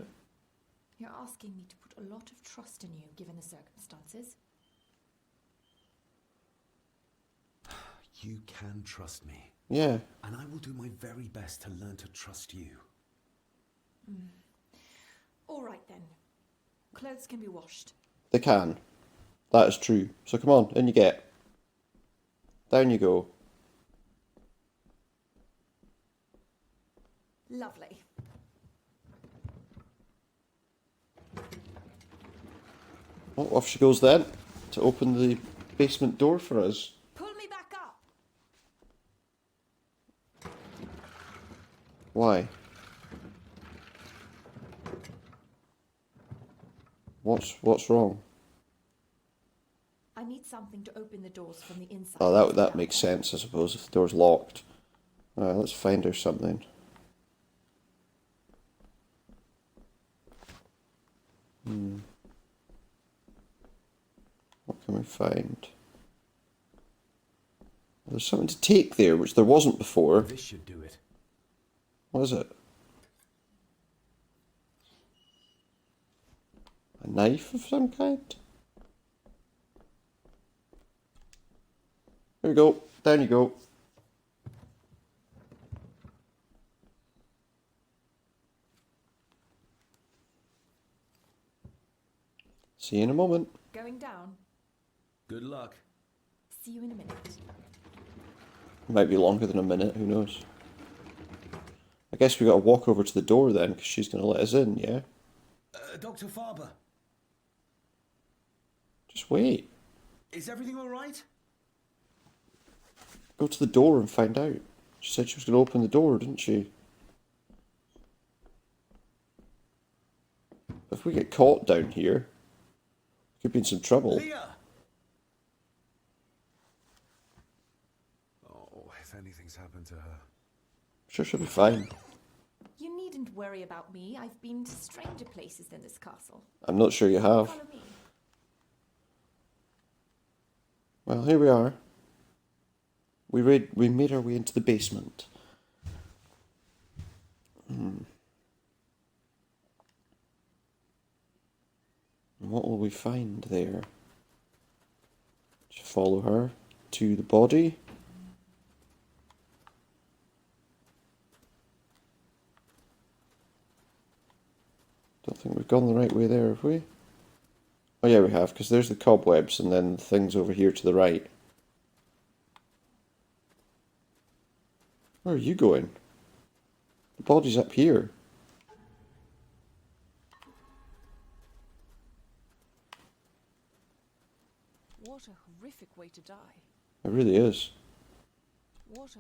You're asking me to put a lot of trust in you, given the circumstances. You can trust me. Yeah. And I will do my very best to learn to trust you. All right, then. Clothes can be washed. They can. That is true. So come on, in you get. Down you go. Lovely. Oh, off she goes then, to open the basement door for us. Pull me back up! Why? What's wrong? I need something to open the doors from the inside. Oh, that makes sense, I suppose, if the door's locked. Alright, let's find her something. What can we find? There's something to take there, which there wasn't before. This should do it. What is it? knife of some kind? There we go. Down you go. See you in a moment. Going down. Good luck. See you in a minute. Might be longer than a minute, who knows. I guess we gotta walk over to the door then, because she's gonna let us in, yeah? Dr. Farber, Just wait. is everything all right? Go to the door and find out. She said she was gonna open the door, didn't she? If we get caught down here, we could be in some trouble. Leah! Oh, if anything's happened to her. I'm sure she'll be fine. You needn't worry about me. I've been to stranger places than this castle. I'm not sure you have. Follow me. Well, here we are. We made our way into the basement. And what will we find there? Just follow her to the body. Don't think we've gone the right way there, have we? Oh yeah, we have, because there's the cobwebs and then the things over here to the right. Where are you going? The body's up here. What a horrific way to die. It really is. What a...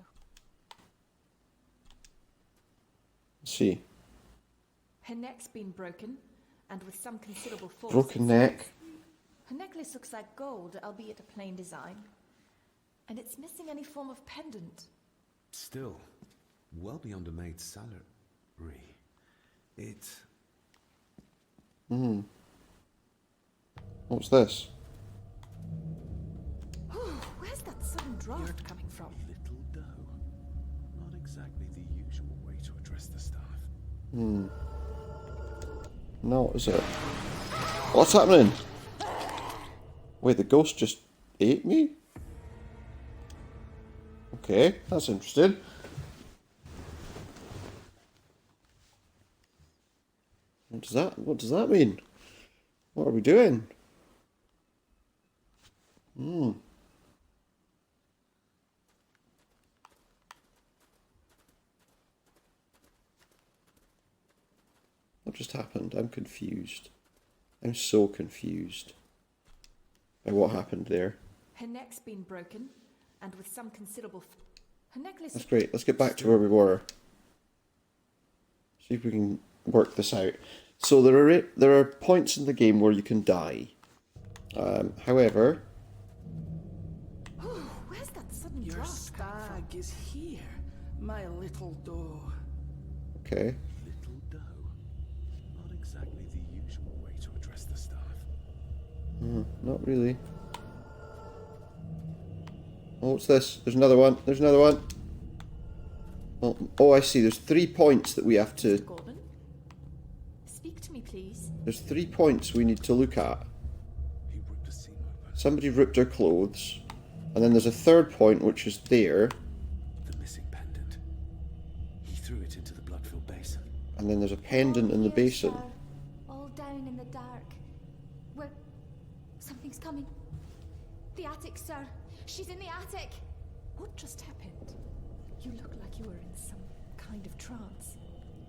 Let's see. Her neck's been broken, and with some considerable force. Broken neck. Her necklace looks like gold, albeit a plain design. And it's missing any form of pendant. Still, well beyond a maid's salary. It... What's this? Where's that sudden draft coming from? Little dough. Not exactly the usual way to address the staff. No, is it? What's happening? Wait, the ghost just ate me? Okay, that's interesting. What does that mean? What are we doing? What just happened? I'm confused. I'm so confused by what happened there. Her neck's been broken, and with some considerable... Her necklace... That's great. Let's get back to where we were. See if we can work this out. So there are points in the game where you can die. However... Where's that sudden Your draft coming from? stag is here, my little doe. Okay. Little dough. Not exactly the usual way to address the staff. Not really. Oh, what's this? There's another one. There's another one. Oh, I see. There's 3 points that we have to... Mr. Gordon? Speak to me, please. There's 3 points we need to look at. He ripped a seam open. Somebody ripped her clothes. And then there's a 3rd point, which is there. The missing pendant. He threw it into the blood-filled basin. And then there's a pendant in the Here, basin. sir. All down in the dark. Where... Something's coming. The attic, sir. She's in the attic. What just happened? You look like you were in some kind of trance.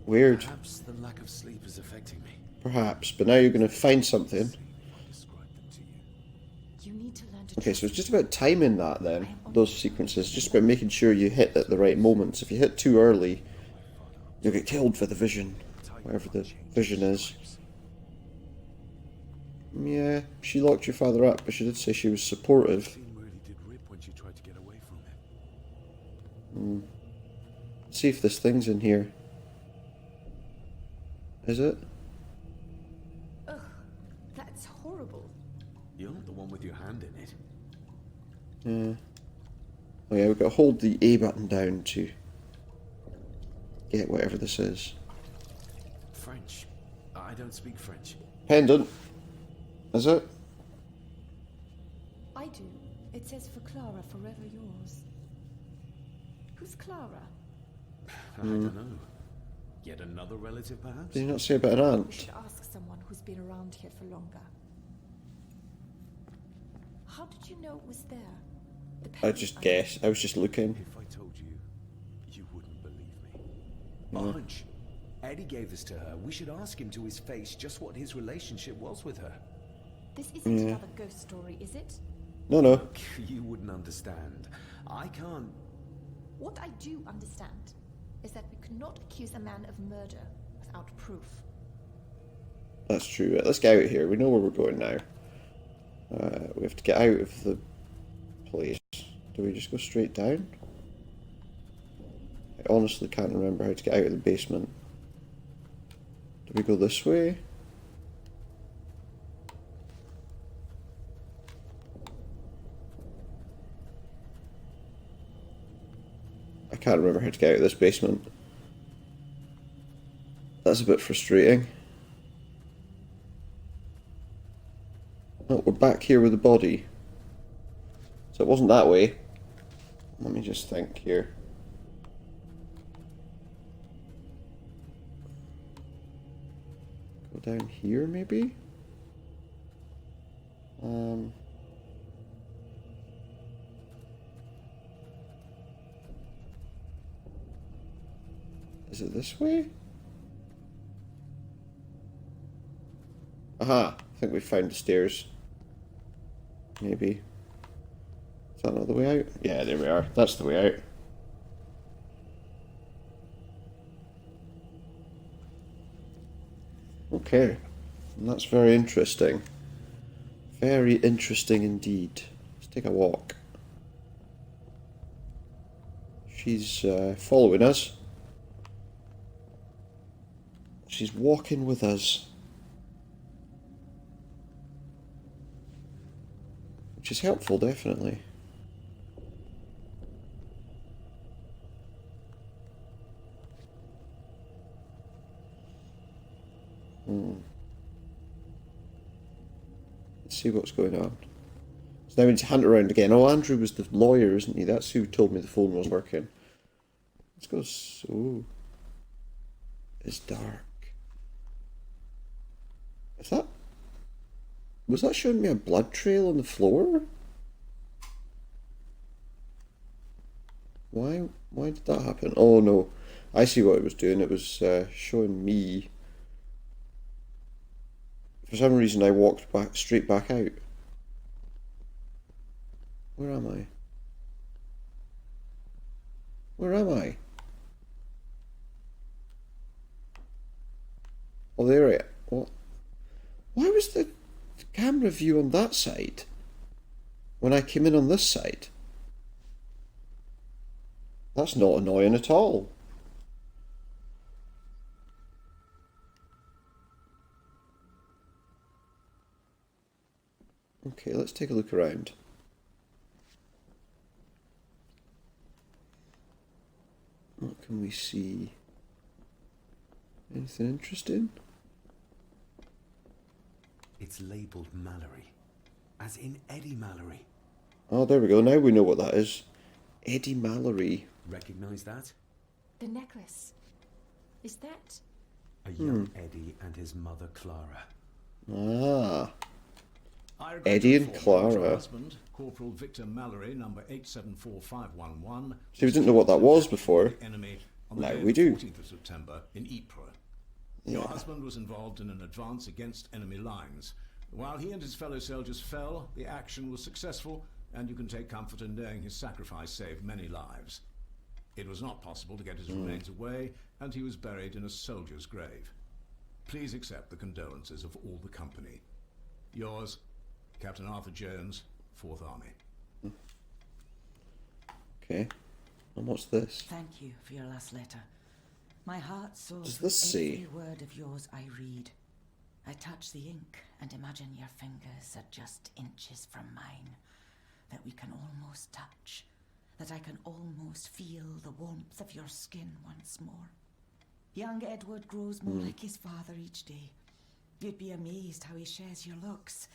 Weird. Perhaps the lack of sleep is affecting me. Perhaps. But now you're going to find something. I'll describe them to you. You need to learn to Okay, so it's just about timing that then. Those sequences. Just about making sure you hit at the right moments. If you hit too early, you'll get killed for the vision. Whatever the vision is. Yeah, she locked your father up, but she did say she was supportive. Seam really did rip when she tried to get away from him. See if this thing's in here. Is it? Ugh, that's horrible. You're not the one with your hand in it. Yeah. Oh yeah, we've got to hold the A button down to get whatever this is. French. I don't speak French. Pendant. Is it? I do. It says for Clara, forever yours. Who's Clara? I don't know. Yet another relative, perhaps? Did you not say about an We aunt? should ask someone who's been around here for longer. How did you know it was there? The I pen just I- guess. I was just looking. If I told you, you wouldn't believe me. Yeah. Hunch. Eddie gave this to her. We should ask him to his face just what his relationship was with her. This isn't Yeah. another ghost story, is it? No, no. Look, you wouldn't understand. I can't... What I do understand is that we cannot accuse a man of murder without proof. That's true. Right, let's get out of here. We know where we're going now. We have to get out of the place. Do we just go straight down? I honestly can't remember how to get out of the basement. Do we go this way? I can't remember how to get out of this basement. That's a bit frustrating. Oh, we're back here with the body. So it wasn't that way. Let me just think here. Go down here, maybe? Is it this way? Aha! I think we found the stairs. Maybe. Is that not the way out? Yeah, there we are. That's the way out. Okay. And that's very interesting. Very interesting indeed. Let's take a walk. She's following us. She's walking with us. Which is helpful, definitely. Let's see what's going on. So now we need to hunt around again. Oh, Andrew was the lawyer, isn't he? That's who told me the phone was working. Let's go. So it's dark. Is that? Was that showing me a blood trail on the floor? Why did that happen? Oh no, I see what it was doing. It was showing me. For some reason, I walked straight back out. Where am I? Where am I? Oh, there I am. What? Why was the camera view on that side when I came in on this side? That's not annoying at all. Okay, let's take a look around. What can we see? Anything interesting? It's labelled Mallory. As in Eddie Mallory. Oh, there we go. Now we know what that is. Eddie Mallory. Recognise that? The necklace. Is that? A young Eddie and his mother Clara. Ah. I regret Eddie to and inform you that your Clara. husband, Corporal Victor Mallory, number 874511. So we didn't know what that was before. The enemy on the Now day of we the do. 14th of September in Ypres. Your husband was involved in an advance against enemy lines. While he and his fellow soldiers fell, the action was successful, and you can take comfort in knowing his sacrifice saved many lives. It was not possible to get his remains away, and he was buried in a soldier's grave. Please accept the condolences of all the company. Yours, Captain Arthur Jones, 4th Army. Okay. And what's this? Thank you for your last letter. My heart soars Does with this say? every word of yours I read. I touch the ink and imagine your fingers are just inches from mine, that we can almost touch, that I can almost feel the warmth of your skin once more. Young Edward grows more like his father each day. You'd be amazed how he shares your looks.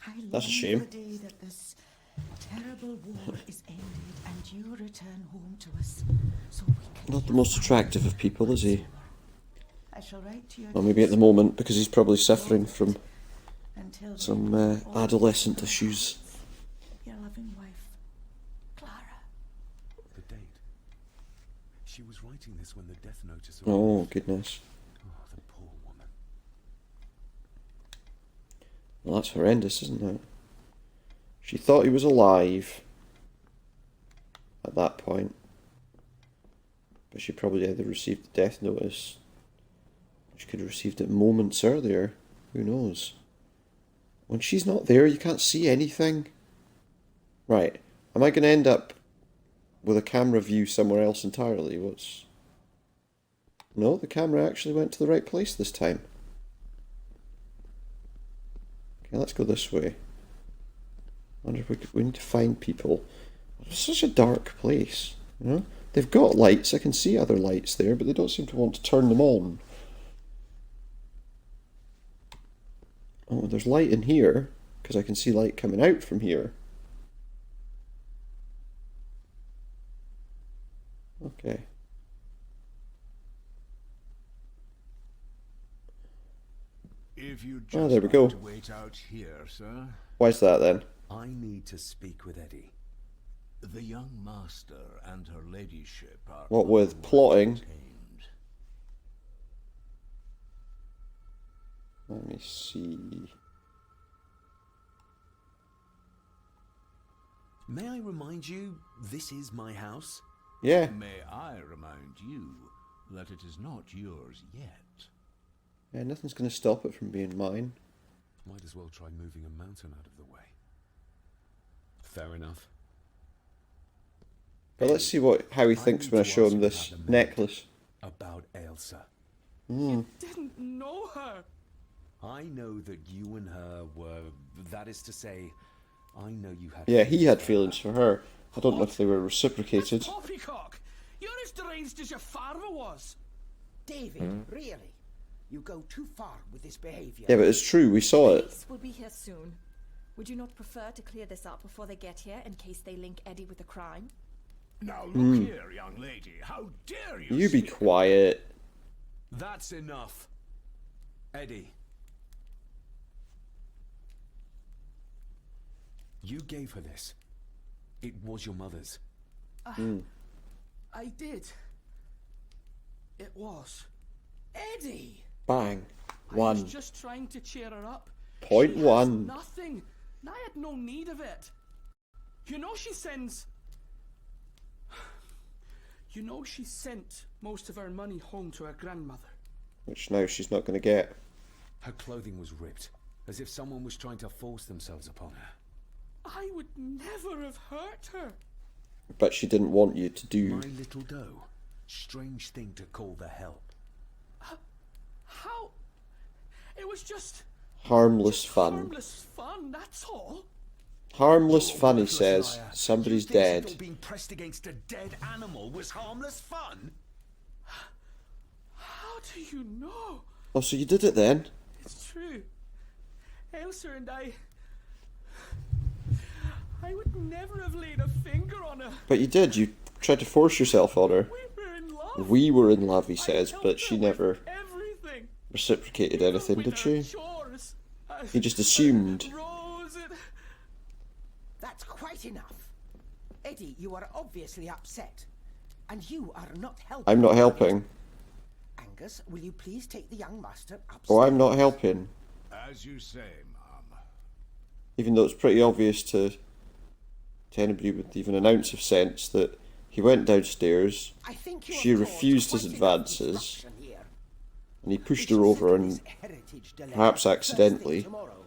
I long That's a shame. for the day that this terrible war is ended and you return home to us, so we can Not the hear most from attractive you of people, is he? I shall write to your Well, maybe at the moment, because he's probably suffering from until some then, all adolescent your issues. Your loving wife, Clara. The date. She was writing this when the death notice Oh, arrived. goodness. Oh, the poor woman. Well, that's horrendous, isn't it? She thought he was alive at that point. But she probably either received the death notice, or she could have received it moments earlier. Who knows? When she's not there, you can't see anything. Right. Am I going to end up with a camera view somewhere else entirely? No, the camera actually went to the right place this time. Okay, let's go this way. Wonder if we need to find people. It's such a dark place, you know? They've got lights, I can see other lights there, but they don't seem to want to turn them on. Oh, there's light in here, because I can see light coming out from here. Okay. If you Oh, there we go. to wait out here, sir. Why's that then? I need to speak with Eddie. The young master and her ladyship are... What with plotting? entertained. Let me see. May I remind you, this is my house? Yeah. May I remind you that it is not yours yet? Yeah, nothing's going to stop it from being mine. Might as well try moving a mountain out of the way. Fair enough. But let's see how he thinks when I show him this necklace. About Ailsa. Didn't know her. I know that you and her were... That is to say, I know you had... Yeah, he had feelings for her. I don't know if they were reciprocated. That's poppycock. You're as deranged as your father was. David, really? You go too far with this behavior. Yeah, but it's true, we saw it. Police will be here soon. Would you not prefer to clear this up before they get here, in case they link Eddie with the crime? Now look here, young lady. How dare you? You be quiet. That's enough. Eddie. You gave her this. It was your mother's. I did. It was. Eddie! Bang. I One. was just trying to cheer her up. Point She has one. nothing. And I had no need of it. You know she sends... You know she sent most of her money home to her grandmother. Which now she's not going to get. Her clothing was ripped, as if someone was trying to force themselves upon her. I would never have hurt her. But she didn't want you to do. My little doe. Strange thing to call the help. How? It was just... Harmless fun. Harmless fun, that's all. Harmless fun, he Worthless says. liar. Somebody's You think she dead. thought being pressed against a dead animal was harmless fun? How do you know? Oh, so you did it then? It's true. Elsa and I would never have laid a finger on her. But you did. You tried to force yourself on her. We were in love. We were in love, he I says, helped but she her never with everything. reciprocated anything, With did her she? chores. He just assumed. Rose, That's quite enough. Eddie, you are obviously upset. And you are not helping. I'm not helping. Angus, will you please take the young master upstairs? Oh, I'm not helping. As you say, Mum. Even though it's pretty obvious to anybody with even an ounce of sense that he went downstairs, I think you she have caused refused his quite enough advances, disruption here. and he pushed We her shall over, settle and this heritage dilemma perhaps first thing accidentally, tomorrow.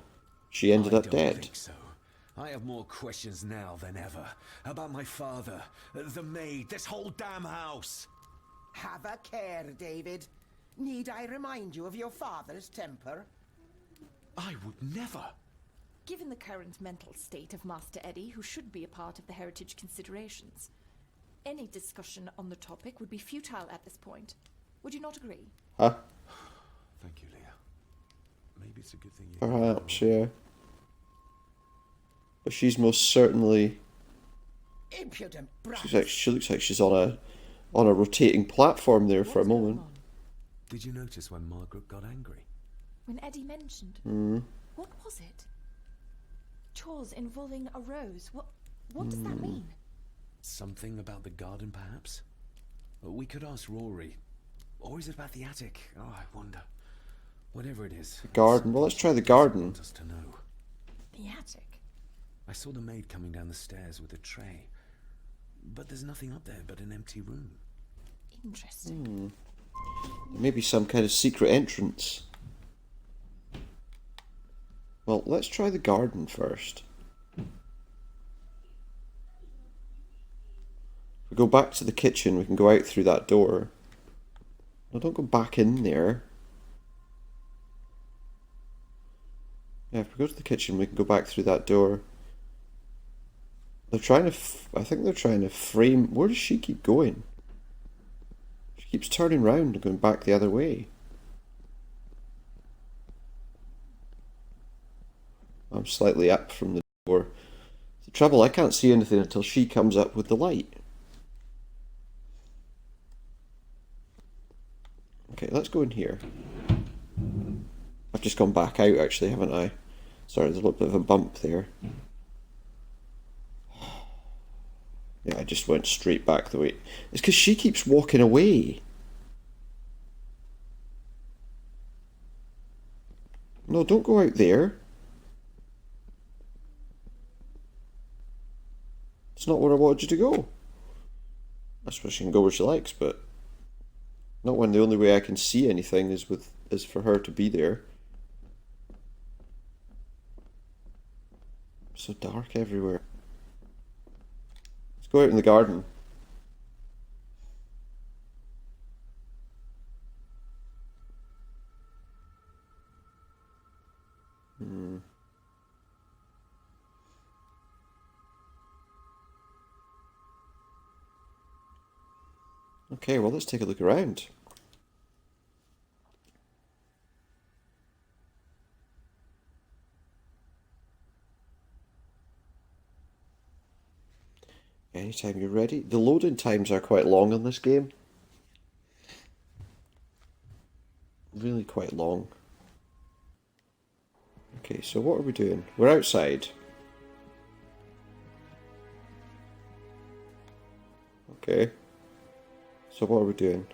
she ended I up don't dead. think so. I have more questions now than ever. About my father, the maid, this whole damn house. Have a care, David. Need I remind you of your father's temper? I would never. Given the current mental state of Master Eddie, who should be a part of the heritage considerations, any discussion on the topic would be futile at this point. Would you not agree? Huh? Thank you, Leah. it's a good thing you. Perhaps, yeah. But she's most certainly. Impudent brat. She looks like she's on a rotating platform there for a moment. Did you notice when Margaret got angry? When Eddie mentioned. Mm. What was it? Chores involving a rose. What does that mean? Something about the garden, perhaps? We could ask Rory. Or is it about the attic? Oh, I wonder. Whatever it is. The garden. Well, let's try the garden. Want us to know. The attic. I saw the maid coming down the stairs with a tray. But there's nothing up there but an empty room. Interesting. Maybe some kind of secret entrance. Well, let's try the garden first. If we go back to the kitchen, we can go out through that door. No, don't go back in there. Yeah, if we go to the kitchen, we can go back through that door. They're trying to... I think they're trying to frame... Where does she keep going? She keeps turning round and going back the other way. I'm slightly up from the door. The trouble, I can't see anything until she comes up with the light. Okay, let's go in here. I've just gone back out actually, haven't I? Sorry, there's a little bit of a bump there. Yeah, I just went straight back the way. It's because she keeps walking away. No, don't go out there. It's not where I wanted you to go. I suppose she can go where she likes, but not when the only way I can see anything is for her to be there. So dark everywhere. Let's go out in the garden. Okay, well, let's take a look around. Anytime you're ready. The loading times are quite long on this game. Really quite long. Okay, so what are we doing? We're outside. Okay. So what are we doing?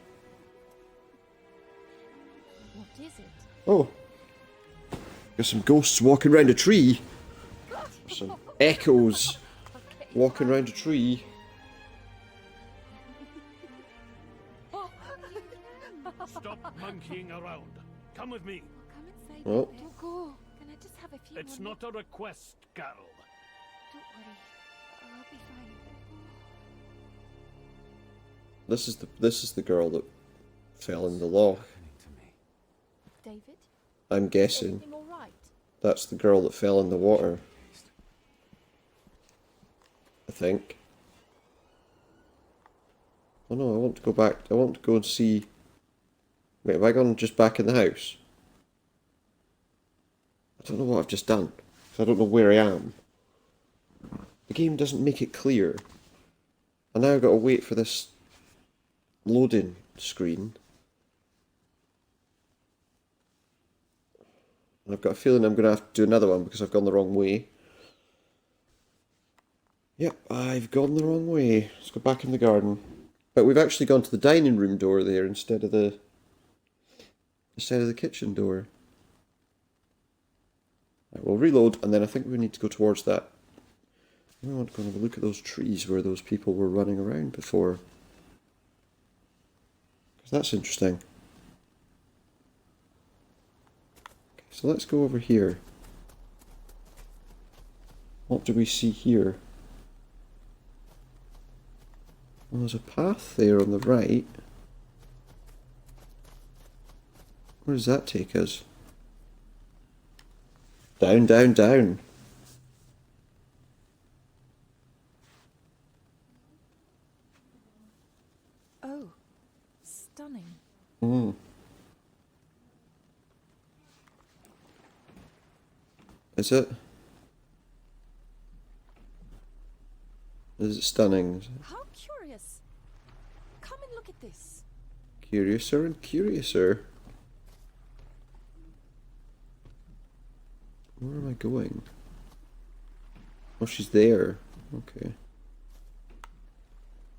What is it? Oh. There's some ghosts walking around a tree. Some echoes walking around a tree. Stop monkeying around. Come with me. Come inside. Oh. Don't go. Can I just have a few It's more not a request, Carol. Don't worry. I'll be fine. This is the girl that fell in the loch. David? I'm guessing Everything all right? that's the girl that fell in the water. I think. Oh no, I want to go back. I want to go and see. Wait, have I gone just back in the house? I don't know what I've just done. I don't know where I am. The game doesn't make it clear. And now I've got to wait for this loading screen. And I've got a feeling I'm going to have to do another one because I've gone the wrong way. Yep, I've gone the wrong way. Let's go back in the garden. But we've actually gone to the dining room door there instead of the kitchen door. Right, we'll reload and then I think we need to go towards that. We want to go and have a look at those trees where those people were running around before. Because that's interesting. Okay, so let's go over here. What do we see here? Well, there's a path there on the right. Where does that take us? Down, down, down. Oh, stunning. Mm. Is it? Is it stunning? How curious. Come and look at this. Curiouser and curiouser. Where am I going? Oh, she's there. Okay.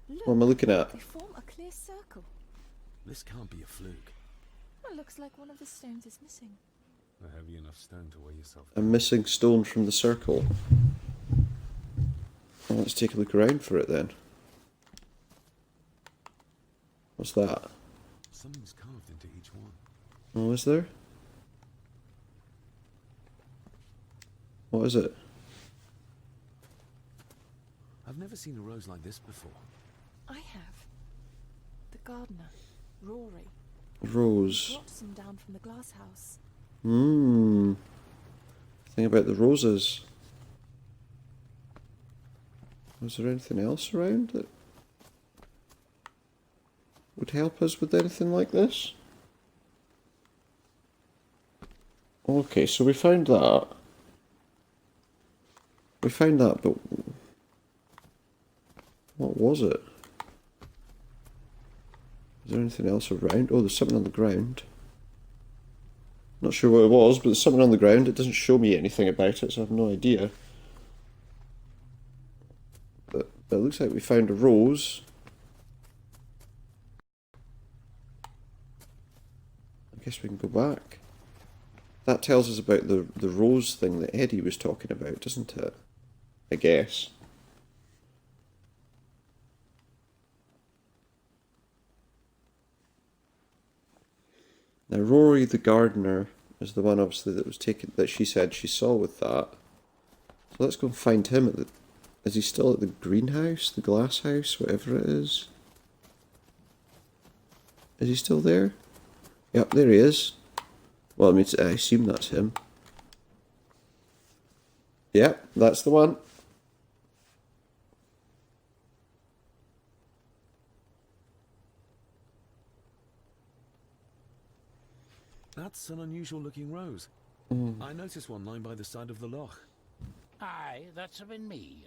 Look, What am I looking at? they form a clear circle. This can't be a fluke. Well, looks like one of the stones is missing. A heavy enough stone to weigh yourself. A missing stone from the circle. Well, let's take a look around for it then. What's that? Something's carved into each one. Oh, is there? What is it? I've never seen a rose like this before. I have. The gardener, Rory, Rose. brought some down from the glass house. Thing about the roses. Was there anything else around that would help us with anything like this? Okay, so we found that. We found that, but what was it? Is there anything else around? Oh, there's something on the ground. Not sure what it was, but there's something on the ground. It doesn't show me anything about it, so I have no idea. But it looks like we found a rose. I guess we can go back. That tells us about the rose thing that Eddie was talking about, doesn't it? I guess. Now Rory the gardener is the one obviously that was taken, that she said she saw with that. So let's go and find him at the... Is he still at the greenhouse? The glass house? Whatever it is? Is he still there? Yep, there he is. Well, I assume that's him. Yep, that's the one. That's an unusual looking rose. I noticed one lying by the side of the loch. Aye, that's been me.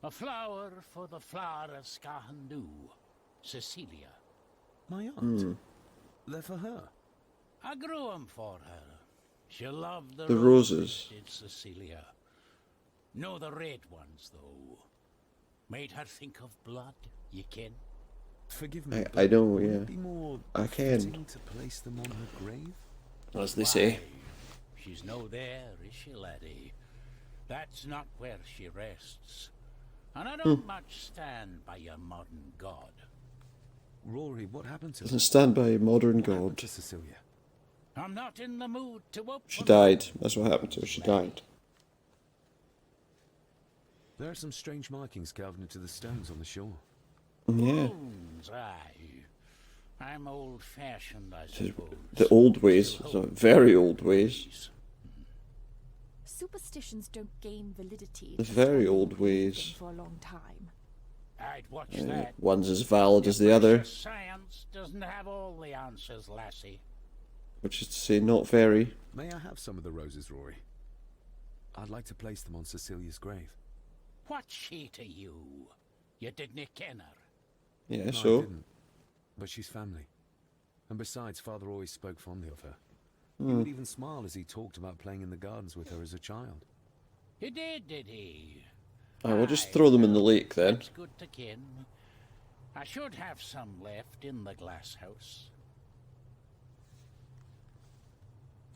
A flower for the flower of Skahandu, Cecilia. My aunt? They're for her. I grew 'em for her. She loved The roses. did Cecilia. No, the red ones, though. Made her think of blood, you ken. Forgive me. I know, would yeah. it be more I can. fitting to place them on her grave? As they say. Why, she's no there, is she, laddie? That's not where she rests. And I don't much stand by your modern god. Rory, what happened to Doesn't stand by a modern What happened god. to Cecilia? I'm not in the mood to open She died. That's what happened to her. She died. There are some strange markings carved into the stones on the shore. Yeah. Bones, aye. I'm old-fashioned, I suppose. The old ways. So very old ways. Superstitions don't gain validity. The very old ways. For a long time. I'd watch that. One's as valid as the Your other. precious science doesn't have all the answers, lassie. Which is to say, not very. May I have some of the roses, Rory? I'd like to place them on Cecilia's grave. What's she to you? You didn't ken her. Yeah, No, so. I didn't. But she's family. And besides, Father always spoke fondly of her. He would even smile as he talked about playing in the gardens with her as a child. He did he? I will just throw them in the lake then. That's good to ken. I should have some left in the glass house.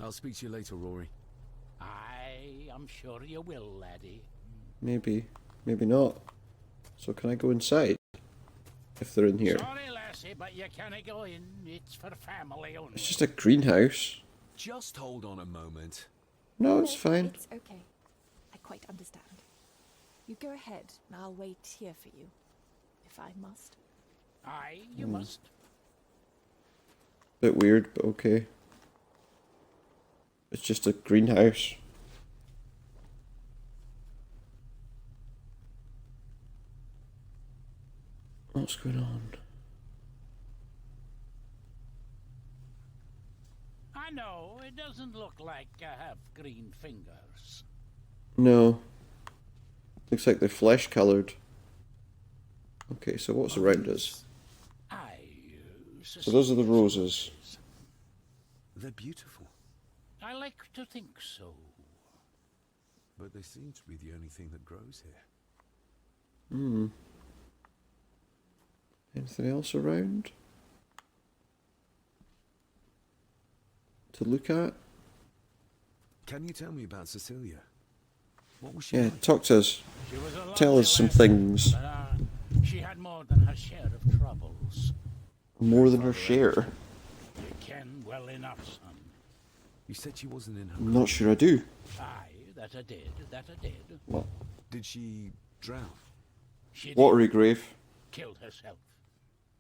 I'll speak to you later, Rory. Aye, I'm sure you will, laddie. Maybe. Maybe not. So can I go inside? If they're in here. Sorry, lassie, but you can't go in. It's for family only. It's just a greenhouse. Just hold on a moment. No, it's fine. It's okay. I quite understand. You go ahead, and I'll wait here for you. If I must. Aye, you must. Bit weird, but okay. It's just a greenhouse. What's going on? I know, it doesn't look like I have green fingers. No. Looks like they're flesh coloured. Okay, so what's around us? So those are the roses. They're beautiful. I like to think so. But they seem to be the only thing that grows here. Hmm. Anything else around to look at? Can you tell me about Cecilia? What was she Yeah, like? talk to us. She was a Tell us some lovely things. lass, but, she had more than her share of troubles. More than her share. You ken well enough, son. You said she wasn't in her. I'm not sure I do. Aye, that I did, that I did. What? Did she drown? She Watery did. grave. Killed herself.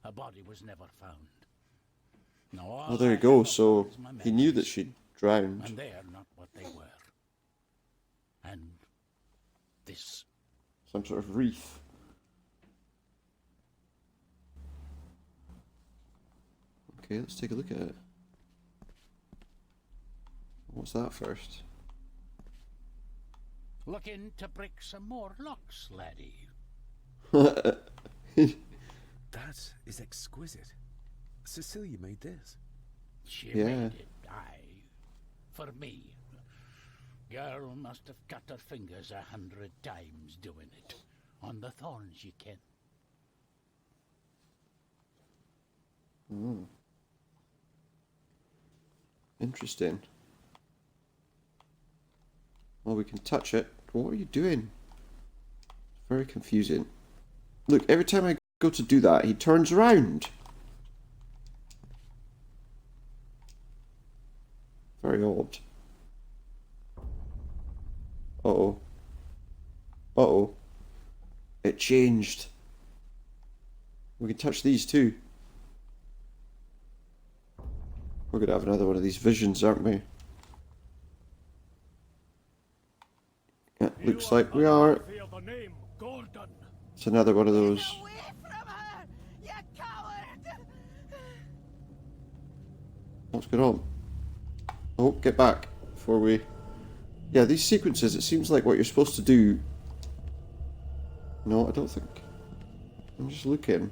Her body was never found. Now, all Oh, there I you go. have So is my he knew that memories, she'd drowned. and they are not what they were. And this. Some sort of wreath. Okay, let's take a look at it. What's that first? Looking to break some more locks, laddie. That is exquisite. Cecilia made this. She Yeah. made it, aye. For me. Girl must have cut her fingers 100 times doing it. On the thorns, you ken. Hmm. Interesting. Well, we can touch it. What are you doing? It's very confusing. Look, every time I go to do that, he turns around. Very odd. Uh-oh. Uh-oh. It changed. We can touch these too. We're going to have another one of these visions, aren't we? Yeah, looks like we are. It's another one of those. What's going on? Oh, get back before we... Yeah, these sequences, it seems like what you're supposed to do... No, I don't think... I'm just looking.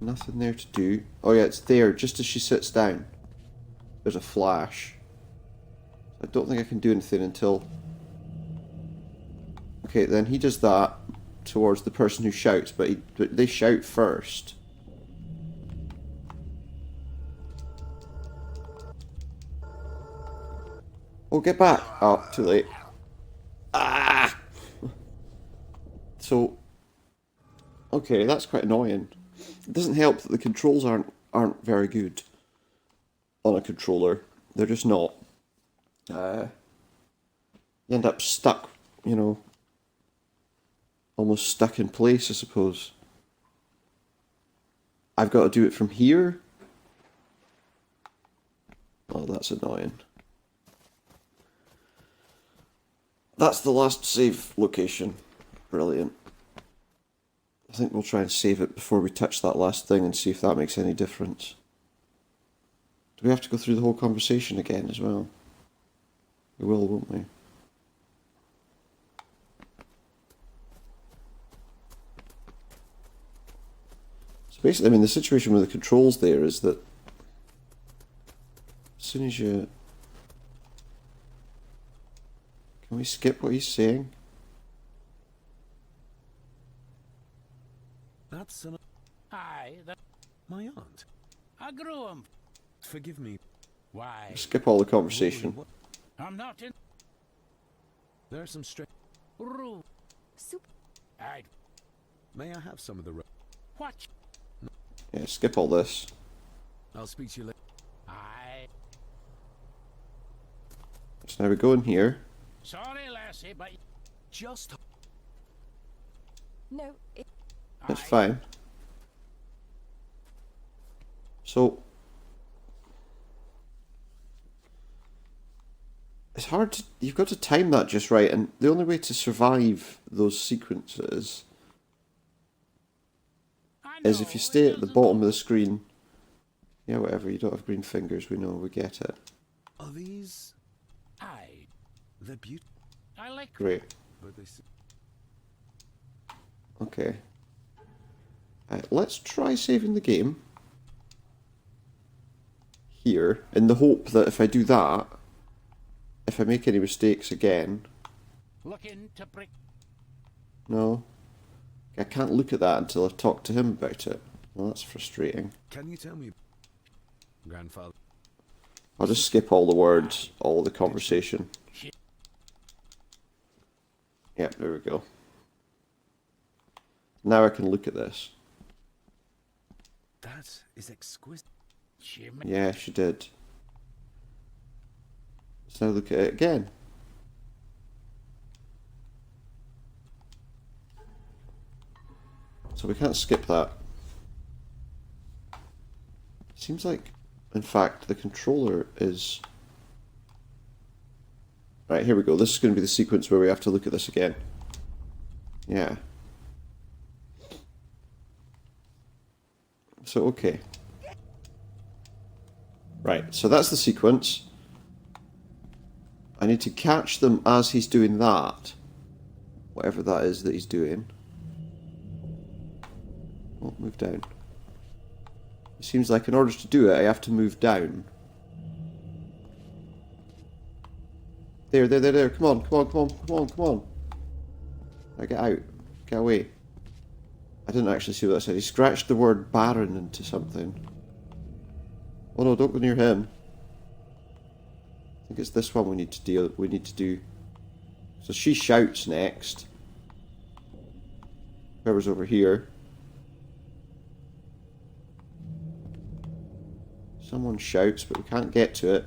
Nothing there to do. Oh yeah, it's there, just as she sits down. There's a flash. I don't think I can do anything until... Okay, then he does that towards the person who shouts, but they shout first. Oh, get back! Oh, too late. Ah! So... Okay, that's quite annoying. It doesn't help that the controls aren't very good on a controller. They're just not. You end up stuck, you know, almost stuck in place, I suppose. I've got to do it from here. Oh, that's annoying. That's the last save location. Brilliant. I think we'll try and save it before we touch that last thing and see if that makes any difference. Do we have to go through the whole conversation again as well? We will, won't we? So basically, I mean, the situation with the controls there is that as soon as you... Can we skip what he's saying? That's an... Aye, that... My aunt. I grew 'em. Forgive me. Why? Skip all the conversation. I'm not in... There are some strange... Roo. Soup. Aye. May I have some of the... What? Yeah, skip all this. I'll speak to you later. Aye. So now we go in here. Sorry, lassie, but... Just... No, it... That's fine. So... It's hard to... You've got to time that just right, and the only way to survive those sequences is if you stay at the bottom of the screen. Yeah, whatever. You don't have green fingers. We know. We get it. Are these? Aye, They're beautiful. I like Great. But they. Okay. Let's try saving the game. Here, in the hope that if I do that, if I make any mistakes again... Look into brick. No. I can't look at that until I've talked to him about it. Well, that's frustrating. Can you tell me, grandfather? I'll just skip all the words, all the conversation. Yep, there we go. Now I can look at this. That is exquisite. Yeah, she did. Let's now look at it again. So we can't skip that. Seems like, in fact, the controller is... Right, here we go. This is going to be the sequence where we have to look at this again. Yeah. So, okay. Right, so that's the sequence. I need to catch them as he's doing that. Whatever that is that he's doing. Oh, move down. It seems like in order to do it, I have to move down. There. Come on. Now get out. Get away. I didn't actually see what that said. He scratched the word Baron into something. Oh no, don't go near him. I think it's this one we need to do. So she shouts next. Whoever's over here. Someone shouts, but we can't get to it.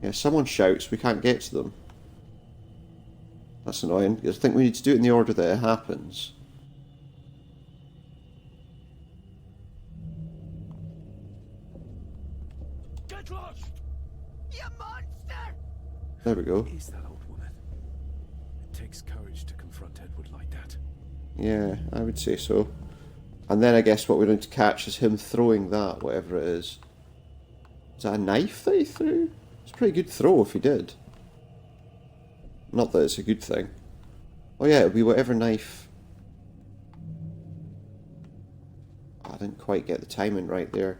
Yeah, someone shouts, we can't get to them. That's annoying, because I think we need to do it in the order that it happens. Get lost! You monster! There we go. Who is that old woman? It takes courage to confront Edward like that. Yeah, I would say so. And then I guess what we're going to catch is him throwing that, whatever it is. Is that a knife that he threw? It's a pretty good throw if he did. Not that it's a good thing. Oh yeah, it'll be whatever knife... I didn't quite get the timing right there.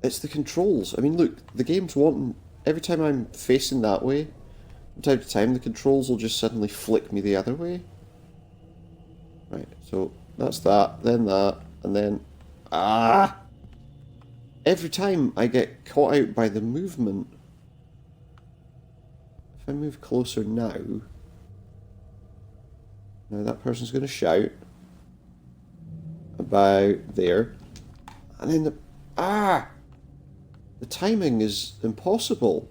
It's the controls. I mean, look, the game's wanting... Every time I'm facing that way, from time to time, the controls will just suddenly flick me the other way. Right, so that's that, and then... Ah! Every time I get caught out by the movement... If I move closer now... Now that person's going to shout. About there. And then the... Ah! The timing is impossible.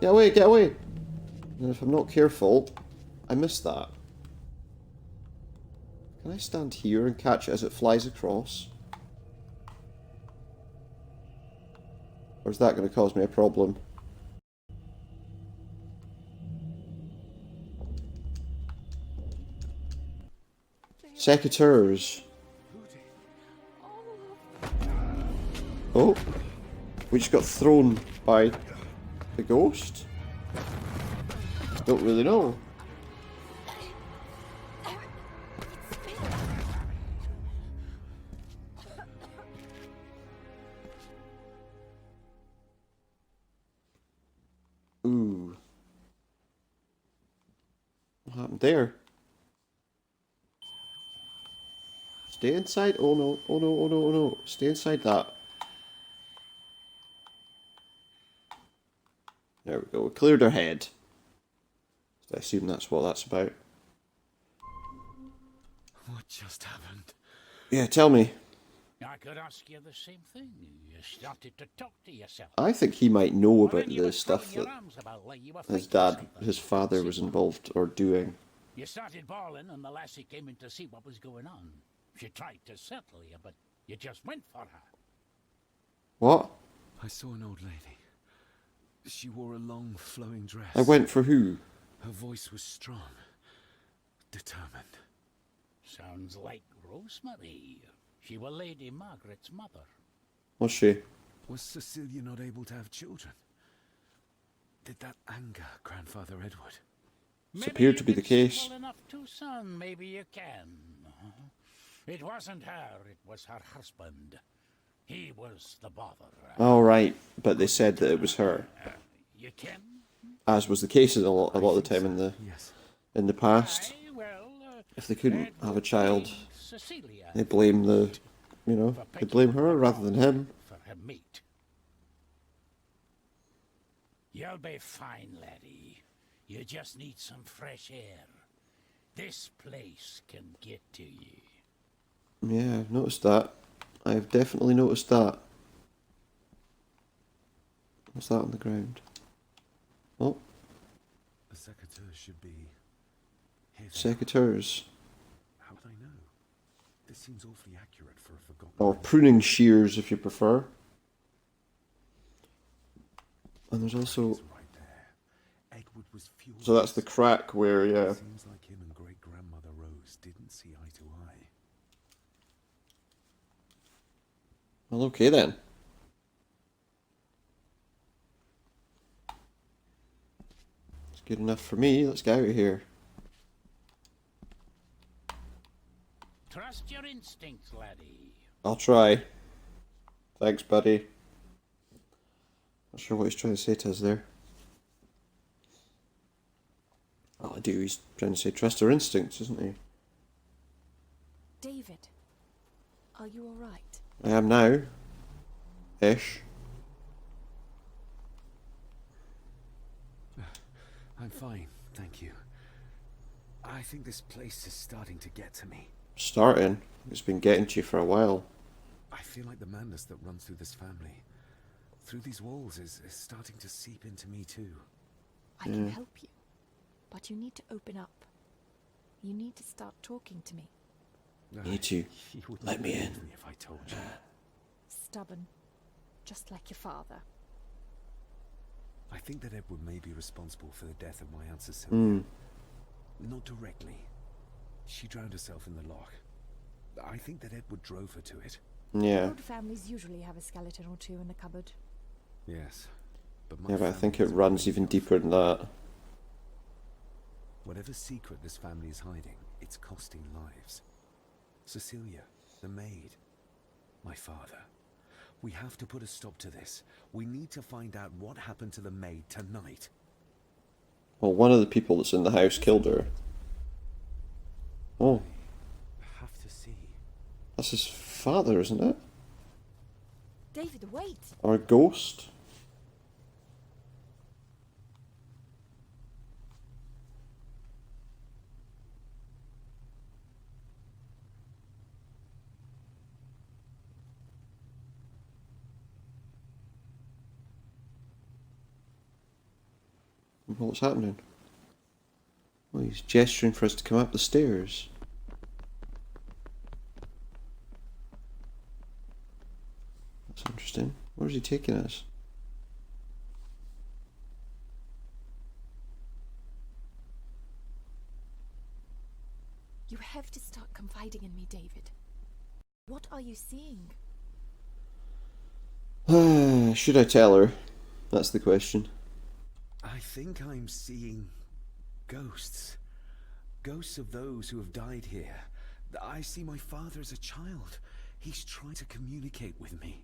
Get away, get away! And if I'm not careful, I miss that. Can I stand here and catch it as it flies across? Or is that going to cause me a problem? Secateurs. Oh, we just got thrown by the ghost? Don't really know. Ooh. What happened there? Stay inside. Oh no, oh no, oh no, oh no. Stay inside that. There we go. We cleared our head. I assume that's what that's about. What just happened? Yeah, tell me. I could ask you the same thing. You started to talk to yourself. I think he might know Well, about then you were the stuff throwing that your arms about like you were his fighting dad, something. his father was involved or doing. You started bawling and the lassie came in to see what was going on. She tried to settle you, but you just went for her. What? I saw an old lady. She wore a long, flowing dress. I went for who? Her voice was strong, determined. Sounds like Rosemary. She was Lady Margaret's mother. Was she? Was Cecilia not able to have children? Did that anger Grandfather Edward? It appeared to be the case. Simple enough to son, maybe you can. It wasn't her, it was her husband. He was the bother. Oh, right. But they said that it was her. You can? As was the case a lot of the time in the past. Aye, well, If they couldn't have a child, Cecilia they blame they blame her rather than him. for her mate. You'll be fine, laddie. You just need some fresh air. This place can get to you. Yeah, I've noticed that. I've definitely noticed that. What's that on the ground? Oh. The secateurs should be here. Secateurs. How would I know? This seems awfully accurate for a forgotten. Or pruning shears, if you prefer. And there's also... Edward was furious. So that's the crack where, yeah. Seems like him and great-grandmother Rose didn't see eye to eye. Well, okay then. It's good enough for me. Let's get out of here. Trust your instincts, laddie. I'll try. Thanks, buddy. Not sure what he's trying to say to us there. Well, I do. He's trying to say trust our instincts, isn't he? David, are you all right? I am now. Ish. I'm fine, thank you. I think this place is starting to get to me. Starting. It's been getting to you for a while. I feel like the madness that runs through this family, through these walls, is starting to seep into me too. I can help you, but you need to open up. You need to start talking to me. Need to. Let me in. If I told you. Stubborn, just like your father. I think that Edward may be responsible for the death of my Aunt Cecilia. Not directly. She drowned herself in the loch. I think that Edward drove her to it. Yeah. Old families usually have a skeleton or two in the cupboard. Yes. But Yeah, but I think it runs even deeper than that. Whatever secret this family is hiding, it's costing lives. Cecilia, the maid, my father. We have to put a stop to this. We need to find out what happened to the maid tonight. Well, one of the people that's in the house killed her. Oh. Have to see. That's his father, isn't it? David, wait! Or a ghost? What's happening? Well, he's gesturing for us to come up the stairs. That's interesting. Where's he taking us? You have to start confiding in me, David. What are you seeing? Should I tell her? That's the question. I think I'm seeing ghosts. Ghosts of those who have died here. I see my father as a child. He's trying to communicate with me.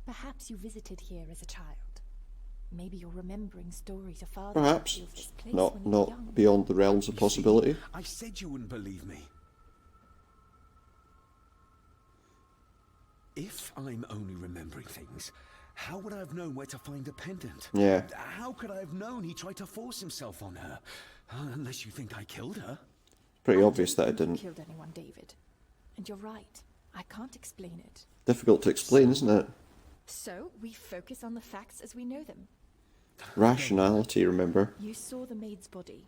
Perhaps you visited here as a child. Maybe you're remembering stories your father Perhaps. told you of this place Not when you were young. not beyond the realms of possibility. I said you wouldn't believe me. If I'm only remembering things, how would I have known where to find a pendant? Yeah. How could I have known he tried to force himself on her? Unless you think I killed her. Pretty obvious that I You didn't. killed anyone, David. And you're right. I can't explain it. Difficult to explain, isn't it? So, we focus on the facts as we know them. Rationality, remember? You saw the maid's body.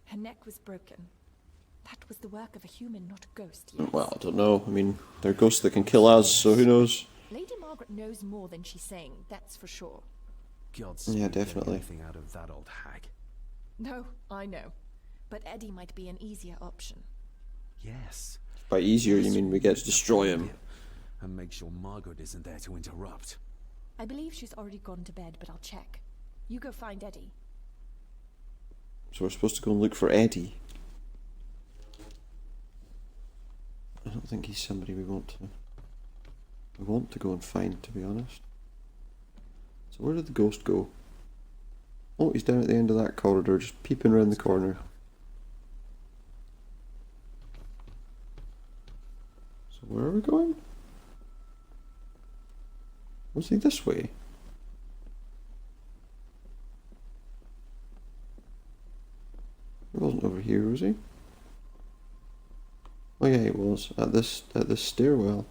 Her neck was broken. That was the work of a human, not a ghost, yes? Well, I don't know. I mean, they're ghosts that can kill us, so who knows? Lady Margaret knows more than she's saying, that's for sure. Godspeed, Yeah, get definitely. anything out of that old hag. No, I know. But Eddie might be an easier option. Yes. By easier, you mean we get to destroy him. And make sure Margaret isn't there to interrupt. I believe she's already gone to bed, but I'll check. You go find Eddie. So we're supposed to go and look for Eddie. I don't think he's somebody we want to go and find, to be honest. So where did the ghost go? Oh, he's down at the end of that corridor, just peeping around the corner. So where are we going? Was he this way? He wasn't over here, was he? Oh yeah, he was at this stairwell.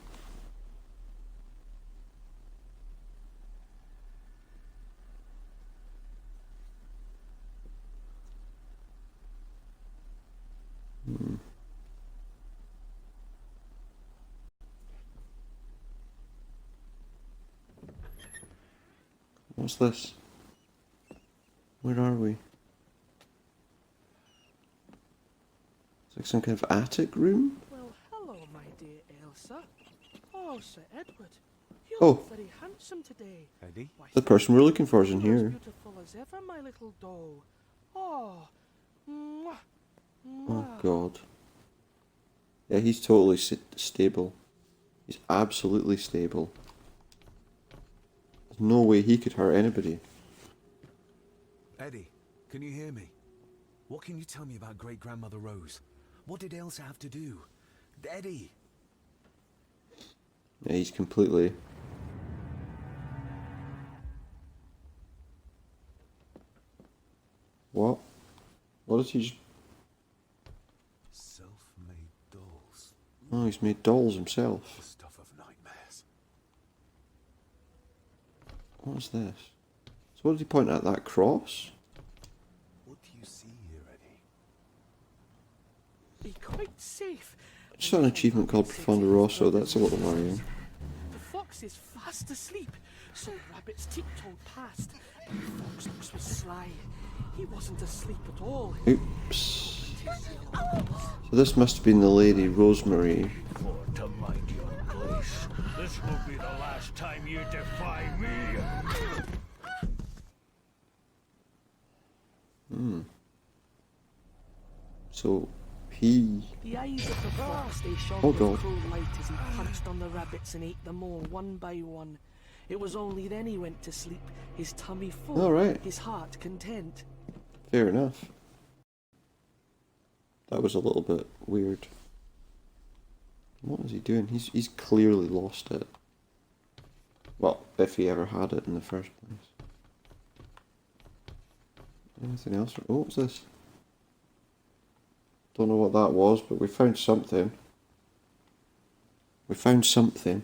What's this? Where are we? It's like some kind of attic room? Well, hello, my dear Elsa. Oh, Sir Edward. You Oh. look very handsome today. Eddie? Why, The person we're looking for is in you're as here. beautiful as ever, my little doll. Oh, mwah, Oh mwah. god. Yeah, he's totally stable. He's absolutely stable. There's no way he could hurt anybody. Eddie, can you hear me? What can you tell me about great-grandmother Rose? What did Elsa have to do? Eddie! Yeah, he's completely... What? What is he just... Self-made dolls. Oh, he's made dolls himself. The stuff of nightmares. What is this? So what did he point at? That cross? What do you see here, Eddie? Be quite safe. Just an achievement called Profondo Rosso, that's a little worrying. The fox is fast asleep, so the rabbits tiptoed past. But the fox was sly. He wasn't asleep at all. Oops. So this must have been the Lady Rosemary. For to mind your place, this will be the last time you defy me. So he... The eyes of the fox, they shone Oh, with God. cruel light as he punched on the rabbits and ate them all one by one. It was only then he went to sleep, his tummy full, All right. his heart content. Fair enough. That was a little bit weird. What is he doing? He's clearly lost it. Well, if he ever had it in the first place. Anything else? Oh, what's this? Don't know what that was, but we found something. We found something.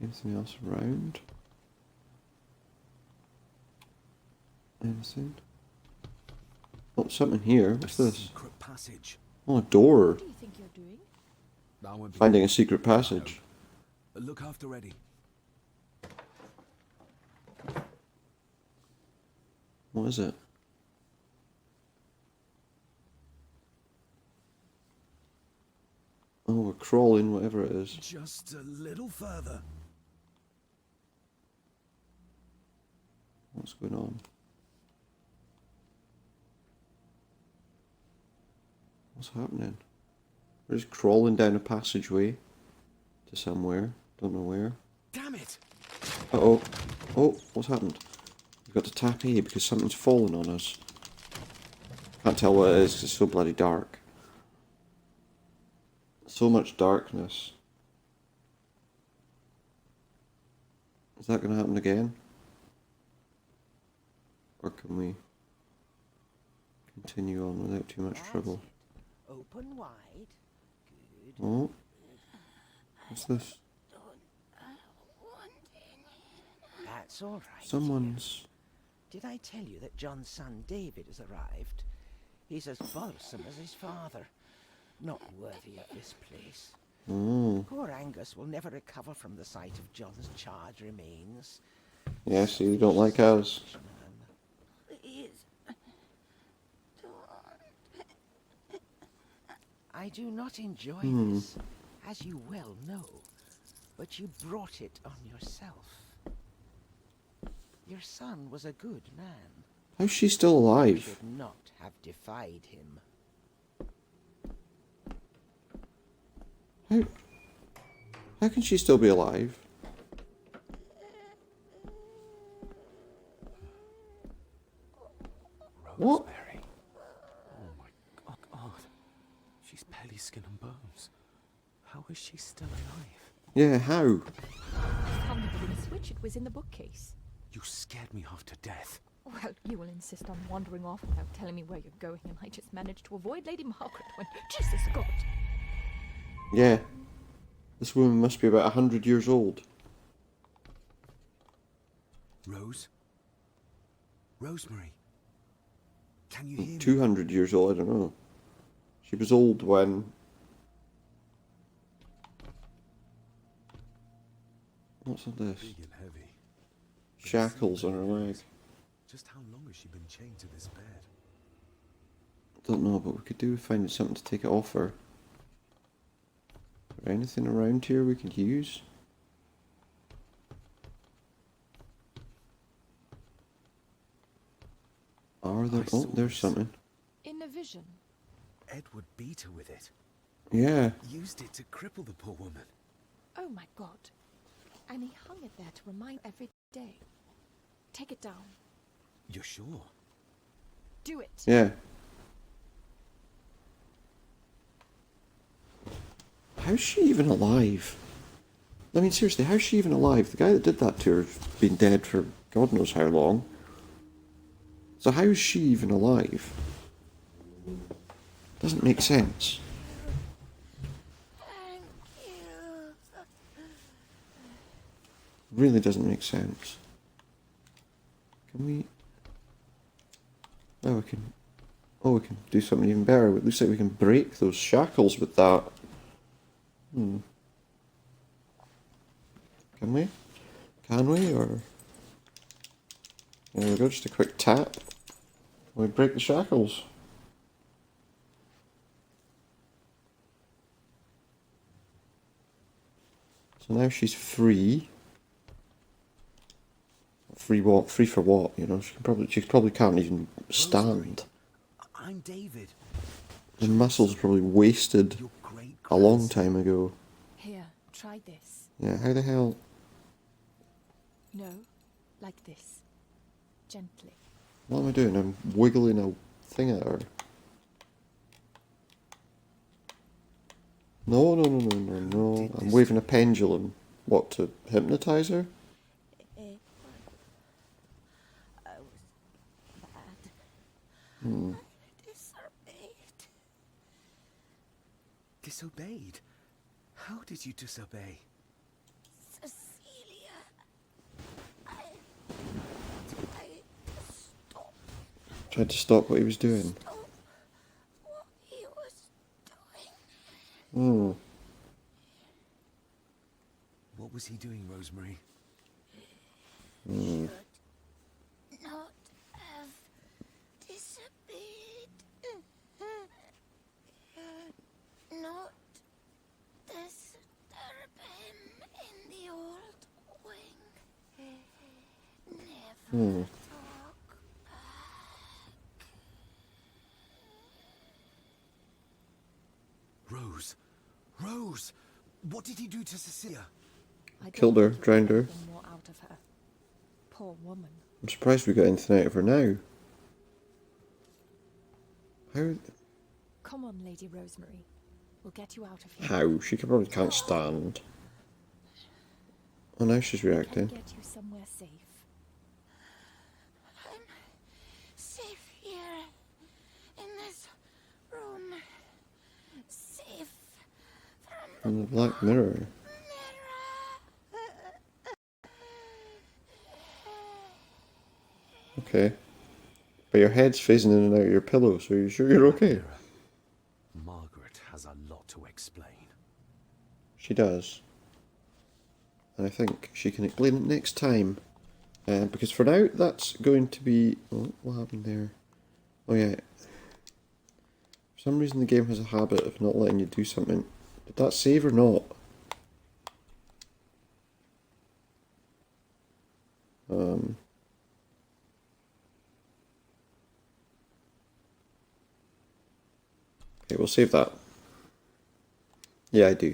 Anything else around? Anything? Oh, something here. What's this? Secret passage. Oh, a door. What do you think you're doing? That won't be Finding a secret passage. Look after Eddie. What is it? Oh, we're crawling, whatever it is. Just a little further. What's going on? What's happening? We're just crawling down a passageway to somewhere. Don't know where. Damn it! Uh-oh. Oh, what's happened? We've got to tap A because something's fallen on us. Can't tell what it is because it's so bloody dark. So much darkness. Is that going to happen again? Or can we continue on without too much trouble? Open wide. Good. Oh. What's this? That's all right. Someone's... Did I tell you that John's son David has arrived? He's as bothersome as his father. not worthy of this place. Mm. Poor Angus will never recover from the sight of John's charred remains. Yeah, so you don't like us. Please. I do not enjoy Hmm. this, as you well know, but you brought it on yourself. Your son was a good man. How's she still You alive? should not have defied him. How can she still be alive? What? Rosemary. Oh my God. She's barely skin and bones. How is she still alive? Yeah, how? I found the wooden switch. It was in the bookcase. You scared me half to death. Well, you will insist on wandering off without telling me where you're going, and I just managed to avoid Lady Margaret when... Jesus, God! Yeah. This woman must be about 100 years old. Rose? Rosemary? Can you hear me? 200 years old, I don't know. She was old when... What's all this? Big and heavy. Shackles on her leg. Just how long has she been chained to this bed? Don't know, but we could do with finding something to take it off her. Is there anything around here we could use? Are there? Oh, there's something. In a vision. Edward beat her with it. Yeah. Used it to cripple the poor woman. Oh my God. And he hung it there to remind every day. Take it down. You're sure? Do it. Yeah. How's she even alive? I mean, seriously, how's she even alive? The guy that did that to her has been dead for God knows how long. So how is she even alive? Doesn't make sense. Really doesn't make sense. Can we... Oh, we can... Oh, we can do something even better. It looks like we can break those shackles with that. Hmm. Can we? Can we, or... There we go, just a quick tap. We break the shackles. So now she's free. Free what? Free for what? You know, she probably can't even stand. I'm David. The muscles probably wasted a long time ago. Here, try this. Yeah, how the hell? No, like this. Gently. What am I doing? I'm wiggling a thing at her. No, no, no, no, no, no. I'm waving a pendulum. What, to hypnotise her? Hmm. Disobeyed? How did you disobey? Cecilia, I Tried to stop what he was doing. what he was Hmm. What was he doing, Rosemary? Hmm. not have disobeyed. Not disturb him in the old wing. Never Hmm. talk Rose! Rose! What did he do to Cecilia? I Killed her, drowned her. anything more out of her. Poor woman. I'm surprised we got anything out of her now. How? Come on, Lady Rosemary. We'll get you out of here. How? She probably can't stand. Oh, now she's We'll reacting. get you somewhere safe. I'm safe here in this room. Safe From the Black Mirror. Okay. But your head's phasing in and out of your pillow, so you're sure you're okay? Margaret has a to explain. She does. And I think she can explain it next time. Because for now, that's going to be... Oh, what happened there? Oh yeah. For some reason the game has a habit of not letting you do something. Did that save or not? Okay, we'll save that. Yeah, I do.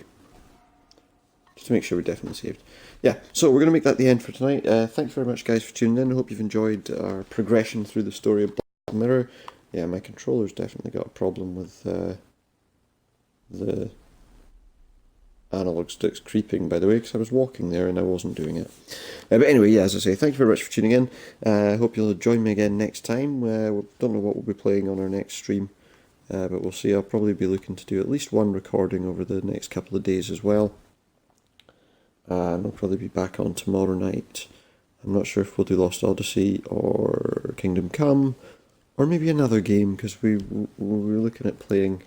Just to make sure we're definitely saved. Yeah, so we're going to make that the end for tonight. Thanks very much, guys, for tuning in. I hope you've enjoyed our progression through the story of Black Mirror. Yeah, my controller's definitely got a problem with the analog sticks creeping, by the way, because I was walking there and I wasn't doing it. But anyway, yeah, as I say, thank you very much for tuning in. I hope you'll join me again next time. We don't know what we'll be playing on our next stream, but we'll see. I'll probably be looking to do at least one recording over the next couple of days as well. And I'll probably be back on tomorrow night. I'm not sure if we'll do Lost Odyssey or Kingdom Come, or maybe another game, because we were looking at playing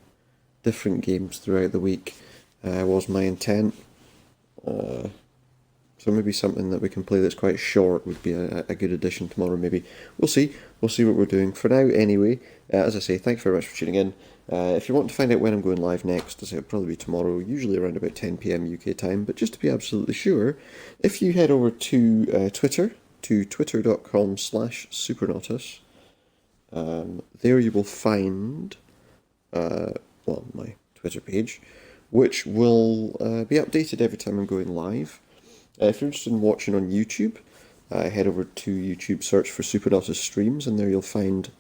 different games throughout the week. Was my intent. So maybe something that we can play that's quite short would be a good addition tomorrow, maybe. We'll see. We'll see what we're doing. For now, anyway, as I say, thanks very much for tuning in. If you want to find out when I'm going live next, as I say, it'll probably be tomorrow, usually around about 10 PM UK time, but just to be absolutely sure, if you head over to Twitter, to twitter.com/Supernautus, there you will find, well, my Twitter page, which will be updated every time I'm going live. If you're interested in watching on YouTube, head over to YouTube, search for Supernautus Streams, and there you'll find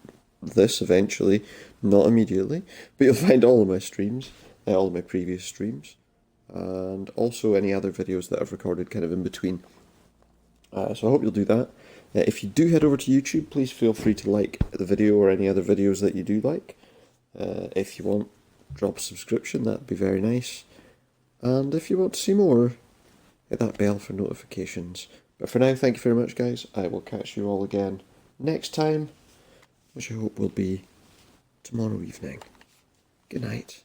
this eventually, not immediately, but you'll find all of my streams, all of my previous streams, and also any other videos that I've recorded kind of in between. So I hope you'll do that. If you do head over to YouTube, please feel free to like the video or any other videos that you do like. If you want, drop a subscription, that'd be very nice. And if you want to see more, hit that bell for notifications. But for now, thank you very much, guys. I will catch you all again next time, which I hope will be tomorrow evening. Good night.